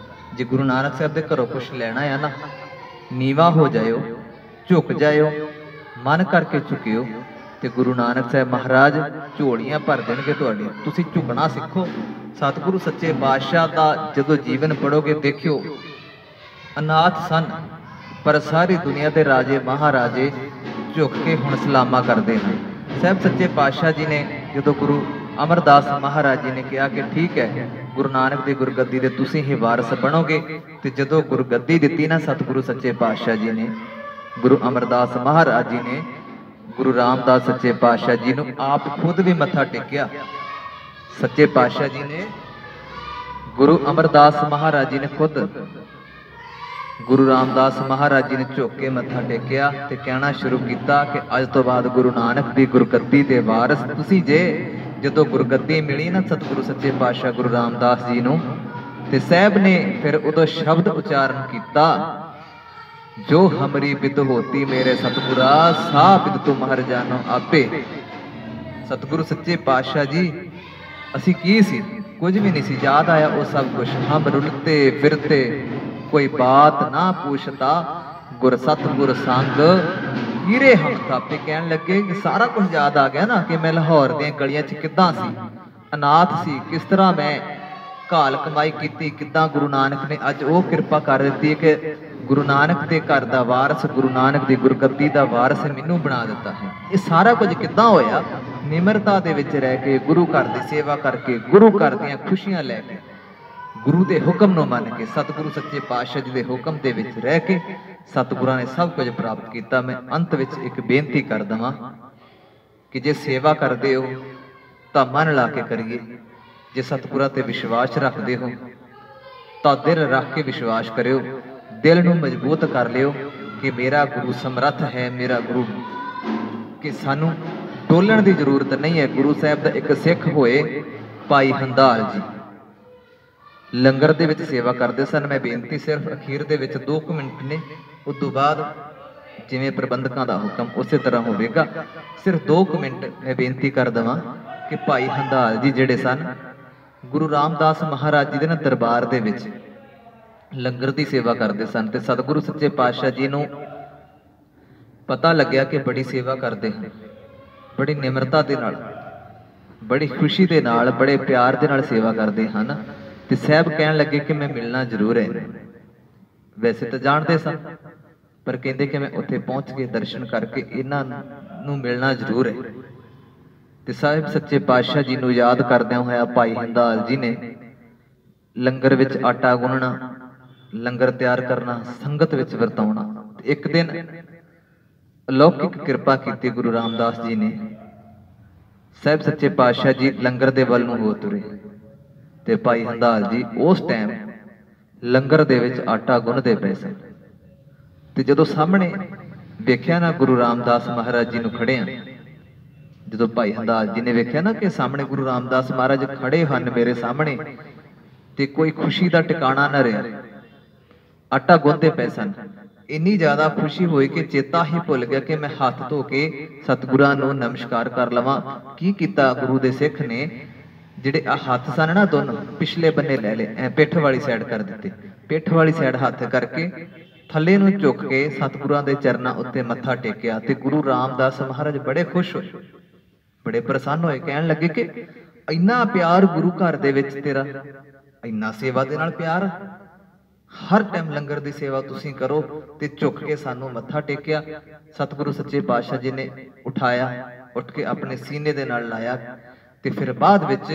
ਜੇ ਗੁਰੂ ਨਾਨਕ ਸਾਹਿਬ ਦੇ ਘਰੋਂ ਕੁਛ ਲੈਣਾ ਆ ਨਾ, ਨੀਵਾ ਹੋ ਜਾਇਓ, ਝੁਕ ਜਾਇਓ, ਮਨ ਕਰਕੇ ਝੁਕਿਓ ਤੇ ਗੁਰੂ ਨਾਨਕ ਸਾਹਿਬ ਮਹਾਰਾਜ ਝੋਲੀਆਂ ਭਰ ਦੇਣਗੇ ਤੁਹਾਡੀਆਂ। ਤੁਸੀਂ ਝੁਕਣਾ ਸਿੱਖੋ। ਸਤਿਗੁਰੂ ਸੱਚੇ ਪਾਤਸ਼ਾਹ ਦਾ ਜਦੋਂ ਜੀਵਨ ਪੜੋਗੇ ਦੇਖਿਓ, ਅਨਾਥ ਸਨ ਪਰ ਸਾਰੀ ਦੁਨੀਆ ਦੇ ਰਾਜੇ ਮਹਾਰਾਜੇ ਝੁਕ ਕੇ ਹੁਣ ਸਲਾਮਾ ਕਰਦੇ ਹਨ। ਸਾਹਿਬ ਸੱਚੇ ਪਾਤਸ਼ਾਹ ਜੀ ਨੇ ਜਦੋਂ ਗੁਰੂ ਅਮਰਦਾਸ ਮਹਾਰਾਜ ਜੀ ਨੇ ਕਿਹਾ ਕਿ ਠੀਕ ਹੈ ਗੁਰੂ ਨਾਨਕ ਦੀ ਗੁਰਗੱਦੀ ਦੇ ਤੁਸੀਂ ਹੀ ਵਾਰਿਸ ਬਣੋਗੇ, ਤੇ ਜਦੋਂ ਗੁਰਗੱਦੀ ਦਿੱਤੀ ਨਾ ਸਤਿਗੁਰੂ ਸੱਚੇ ਪਾਤਸ਼ਾਹ ਜੀ ਨੇ, ਗੁਰੂ ਅਮਰਦਾਸ ਮਹਾਰਾਜ ਜੀ ਨੇ ਗੁਰੂ ਰਾਮਦਾਸ ਸੱਚੇ ਪਾਤਸ਼ਾਹ ਜੀ ਨੂੰ ਆਪ ਖੁਦ ਵੀ ਮੱਥਾ ਟੇਕਿਆ। ਸੱਚੇ ਪਾਤਸ਼ਾਹ ਜੀ ਨੇ गुरु अमरदास महाराज जी ने खुद गुरु रामदास महाराज जी ने झुक के मत्था टेकिया ते कहना शुरू किया कि अज तो बाद गुरु नानक दी गुरगद्दी दे वारस तुसी जे। जदों गुरगद्दी मिली ना सतगुरु सच्चे पातशाह गुरु रामदास जी नूं ते साहब ने फिर उदों शब्द उच्चारण किया, जो हमरी बिद होती मेरे सतगुरा सा बिद तुम हर जानो आपे। सतगुरु सच्चे पातशाह जी असी की सी, कुछ भी नहीं सी, याद आया वो सब कुछ। हम रुलते फिरते कोई बात ना पूछता, गुर सतगुर संग हीरे हम थापे। कहन लगे कि सारा कुछ याद आ गया ना कि मैं लाहौर दी गलियां च किदां सी, अनाथ सी, किस तरह मैं घाल कमाई की, किदां गुरु नानक ने अज वो कृपा कर दी कि गुरु नानक के घर का वारस, गुरु नानक की गुरगद्दी का वारस मैनू बना दिता है। ये सारा कुछ किदां होया? निमरता दे विच रह के, गुरु घर की सेवा करके, गुरु घर दी खुशियां लैके, गुरु के हुक्म नूं मन के, सतगुरु सच्चे पातशाह जी के हुक्म दे विच रह के सतगुरां ने सब कुछ प्राप्त किया। मैं अंत विच एक बेनती कर दवां कि जे सेवा करते हो तो मन ला के करिए, जे सतगुरां ते विश्वास रखते हो तो दिल रख के विश्वास करियो, दिल नूं मजबूत कर लियो कि मेरा गुरु समर्थ है, मेरा गुरु, कि सानू डोलण की जरूरत नहीं है। गुरु साहब का एक सिख होए भाई हंदाल जी लंगर दे विच सेवा करते सन। मैं बेनती सिर्फ अखीर दे विच 2 मिनट ने, उस तो बाद जिवें प्रबंधकों का हुक्म उस तरह होगा। सिर्फ 2 मिनट मैं बेनती कर देवां कि भाई हंदाल जी जिहड़े सन गुरु रामदास महाराज जी के दरबार दे विच लंगर की सेवा करते सन, ते सतगुरु सच्चे पातशाह जी नूं पता लग्या कि बड़ी सेवा करते हैं, बड़ी निमरता दे नाल, बड़ी खुशी दे नाल, बड़े प्यार दे नाल सेवा करते हैं। ते साहब कहन लगे कि मैं मिलना जरूर है। वैसे तो जानते सन, पर कहते कि मैं उत्थे पहुंच के दर्शन करके इन्हां नूं मिलना जरूर है। ते साहिब सच्चे पातशाह जी नूं याद करदे होया भाई हंदाल जी ने लंगर विच आटा गुनना, लंगर तैयार करना, संगत विच वरताउणा। एक दिन अलौकिक कृपा की गुरु रामदास जी ने, साहिब सच्चे पातशाह जी लंगर दे वल नूं हो तुरे ते भाई हंदाल जी उस टाइम लंगर दे विच आटा गुनदे पए सन। ते जदों सामने वेख्या ना गुरु रामदास महाराज जी नूं खड़े हैं, जदों भाई हंदाल जी ने वेख्या ना कि सामने गुरु रामदास महाराज खड़े हन मेरे सामने, ते कोई खुशी का टिकाणा ना रहा, आटा गुनदे पए सन। इन्नी ज्यादा खुशी हुई कि चेता ही भुल गया कि मैं हाथ धो के सतगुरां नूं नमस्कार कर लवां। की कीता गुरु दे सिख ने, जिहड़े आ हाथ सन ना दोनों पिछले बन्ने लै ले, पिठ वाली साइड कर दिते, पिठ वाली साइड हाथ करके थले नूं झुक के सतगुरां दे चरनां उत्ते मत्था टेकिया। ते गुरु रामदास महाराज बड़े खुश होए, बड़े प्रसन्न होए, कहण लगे कि इन्ना प्यार गुरु घर दे विच तेरा, इन्ना सेवा दे नाल प्यार, हर टाइम लंगर की सेवा तुसीं करो। ते झुक के सानू मत्था टेकिया। सतगुरु सच्चे पातशाह जी ने उठाया, उठ के अपने सीने दे नाल लाया, ते फिर बाद विच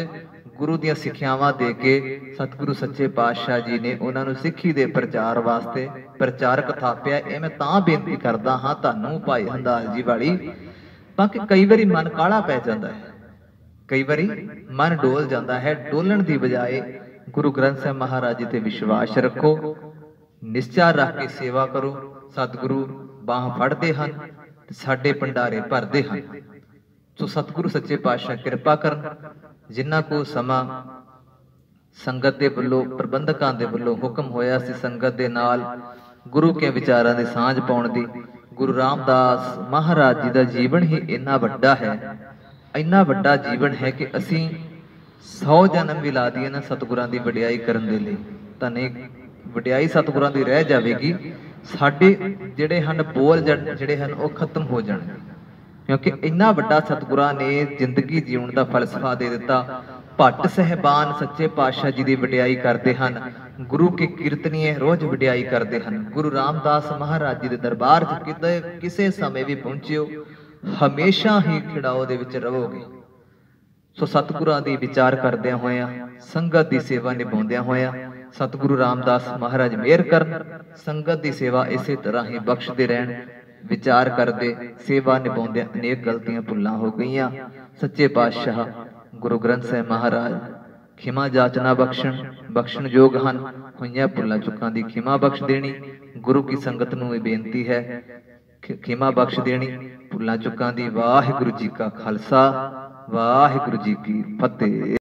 गुरु दियां सिक्ख्यावां दे के सतगुरु सच्चे पातशाह जी ने उन्हां नूं सिੱਖੀ दे प्रचार वास्ते प्रचारक थापिया। ये मैं तां बेनती करदा हां तुहानूं भाई हंदाल जी वाली, ताकि कई बारी मन काला पै जांदा है, कई बारी मन डोल जाता है। डोलण की बजाय गुरु ग्रंथ साहिब महाराज जी ते विश्वास रखो, निश्चा रख के सेवा करो। सतगुरु बाह फड़ते हैं, साडे भंडारे भरते हैं। सो सतगुरु सच्चे पातशाह कृपा करन, जिन्हां को समा संगत दे वल्लों प्रबंधकां दे वल्लों हुक्म होया सी संगत दे नाल गुरु के विचारां दी सांझ पाउण दी। गुरु रामदास महाराज जी दा जीवन ही इन्ना वड्डा है, इन्ना वड्डा जीवन है कि असीं 100 जन्म भी ला दिए ना सतगुरां दी वडियाई करन दे लई तां नहीं वडियाई सतगुरां दी रह जावेगी। साडे जिहड़े हन बोल जिहड़े हन वो खत्म हो जाणगे, क्योंकि इन्ना वड्डा सतगुरां ने जिंदगी जीवन का फलसफा दे दिता। भट्ट साहिबान सच्चे पातशाह जी की वडियाई करते हैं, गुरु के कीर्तनीय रोज वडियाई करते हैं। गुरु रामदास महाराज जी के दरबार किसी समय भी पहुंचियो हमेशा ही खिड़ाओ दे विच रहोगे। सो सतगुरां दी विचार करदे होया, संगत की सेवा निभाउंदियां होया सतगुरु रामदास महाराज मेहर करन, संगत की सेवा इसे तरह ही बख्शदे रहन। विचार करते सेवा निभाउंदे अनेक गलतियां भुल्लां हो गईयां। सच्चे पातशाह गुरु ग्रंथ साहिब महाराज ਖਿਮਾ ਜਾਚਨਾ ਬਖਸ਼ਣ, ਬਖਸ਼ਣ ਯੋਗ ਹਨ। ਹੋਈਆਂ ਭੁੱਲਾਂ ਚੁੱਕਾਂ ਦੀ ਖਿਮਾ ਬਖਸ਼ ਦੇਣੀ। ਗੁਰੂ ਕੀ ਸੰਗਤ ਨੂੰ ਇਹ ਬੇਨਤੀ ਹੈ, ਖਿਮਾ ਬਖਸ਼ ਦੇਣੀ ਭੁੱਲਾਂ ਚੁੱਕਾਂ ਦੀ। ਵਾਹਿਗੁਰੂ ਜੀ ਕਾ ਖਾਲਸਾ, ਵਾਹਿਗੁਰੂ ਜੀ ਕੀ ਫਤਿਹ।